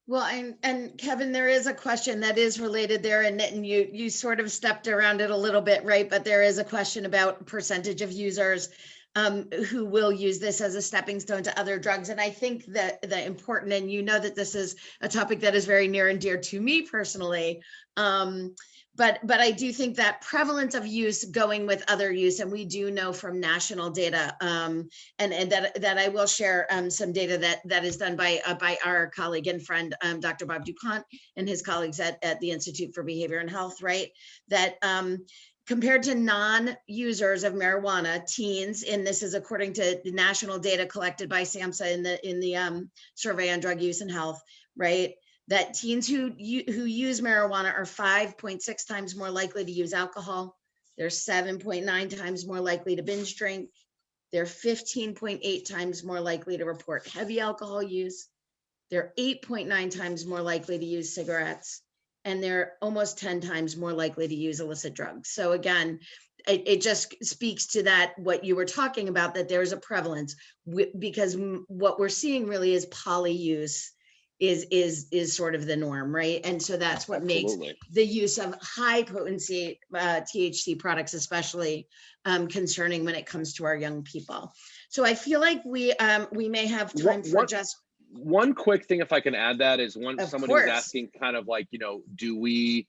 Well, and Kevin, there is a question that is related there, and you sort of stepped around it a little bit, right? But there is a question about percentage of users who will use this as a stepping stone to other drugs. And I think that the important, and that this is a topic that is very near and dear to me personally, but I do think that prevalence of use going with other use, and we do know from national data, and that I will share some data that is done by our colleague and friend, Dr. Bob DuPont and his colleagues at the Institute for Behavior and Health, right? That compared to non-users of marijuana, teens, and this is according to the national data collected by SAMHSA in the Survey on Drug Use and Health, right? That teens who use marijuana are 5.6 times more likely to use alcohol. They're 7.9 times more likely to binge drink. They're 15.8 times more likely to report heavy alcohol use. They're 8.9 times more likely to use cigarettes. And they're almost 10 times more likely to use illicit drugs. So again, it just speaks to that, what you were talking about, that there's a prevalence, because what we're seeing really is poly use is sort of the norm, right? And so that's what Absolutely. makes the use of high potency THC products especially concerning when it comes to our young people. So I feel like we may have time for just one quick thing, if I can add that, is somebody was asking kind of like, do we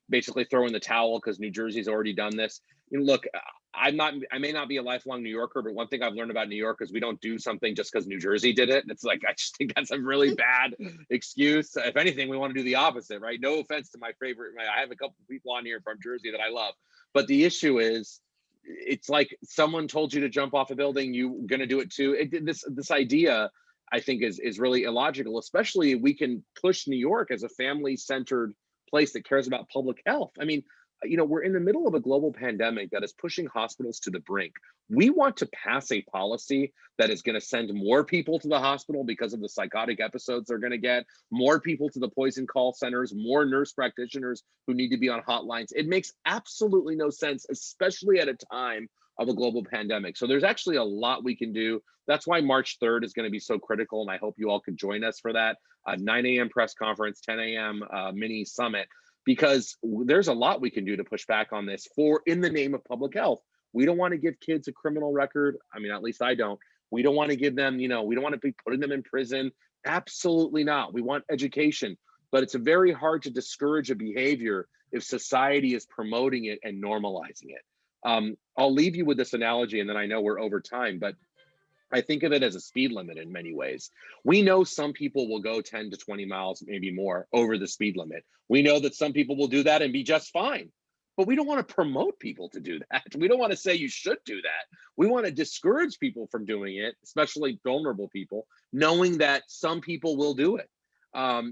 basically throw in the towel because New Jersey's already done this? Look, I may not be a lifelong New Yorker, but one thing I've learned about New York is we don't do something just because New Jersey did it. It's like, I just think that's a really bad excuse. If anything, we want to do the opposite, right? No offense to my favorite, I have a couple of people on here from Jersey that I love, but the issue is, it's like someone told you to jump off a building, you're going to do it too. This idea, I think, is really illogical, especially we can push New York as a family-centered place that cares about public health. I mean, we're in the middle of a global pandemic that is pushing hospitals to the brink. We want to pass a policy that is going to send more people to the hospital because of the psychotic episodes they're going to get, more people to the poison call centers, more nurse practitioners who need to be on hotlines. It makes absolutely no sense, especially at a time of a global pandemic. So there's actually a lot we can do. That's why March 3rd is going to be so critical, and I hope you all could join us for that. 9 a.m. press conference, 10 a.m. Mini summit, because there's a lot we can do to push back on this in the name of public health. We don't want to give kids a criminal record. I mean, at least I don't. We don't want to give them, we don't want to be putting them in prison. Absolutely not. We want education, but it's very hard to discourage a behavior if society is promoting it and normalizing it. I'll leave you with this analogy, and then I know we're over time, but I think of it as a speed limit in many ways. We know some people will go 10 to 20 miles, maybe more, over the speed limit. We know that some people will do that and be just fine. but we don't want to promote people to do that. We don't want to say you should do that. We want to discourage people from doing it, especially vulnerable people, knowing that some people will do it.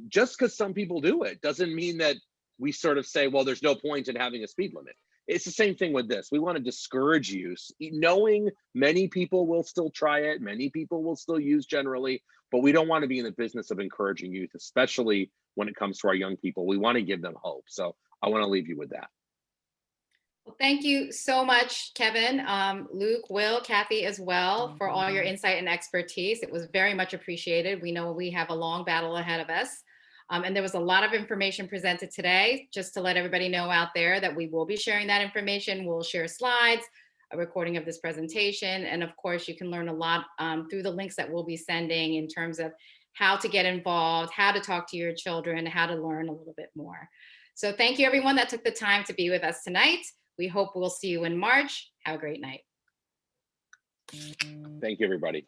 Just because some people do it doesn't mean that we sort of say, well, there's no point in having a speed limit. It's the same thing with this. We want to discourage use, knowing many people will still try it, many people will still use generally, but we don't want to be in the business of encouraging youth, especially when it comes to our young people. We want to give them hope. So I want to leave you with that. Well, thank you so much, Kevin, Luke, Will, Kathy as well, for all your insight and expertise. It was very much appreciated. We know we have a long battle ahead of us. And there was a lot of information presented today. Just to let everybody know out there that we will be sharing that information. We'll share slides, a recording of this presentation. And of course, you can learn a lot through the links that we'll be sending in terms of how to get involved, how to talk to your children, how to learn a little bit more. So thank you everyone that took the time to be with us tonight. We hope we'll see you in March. Have a great night. Thank you, everybody.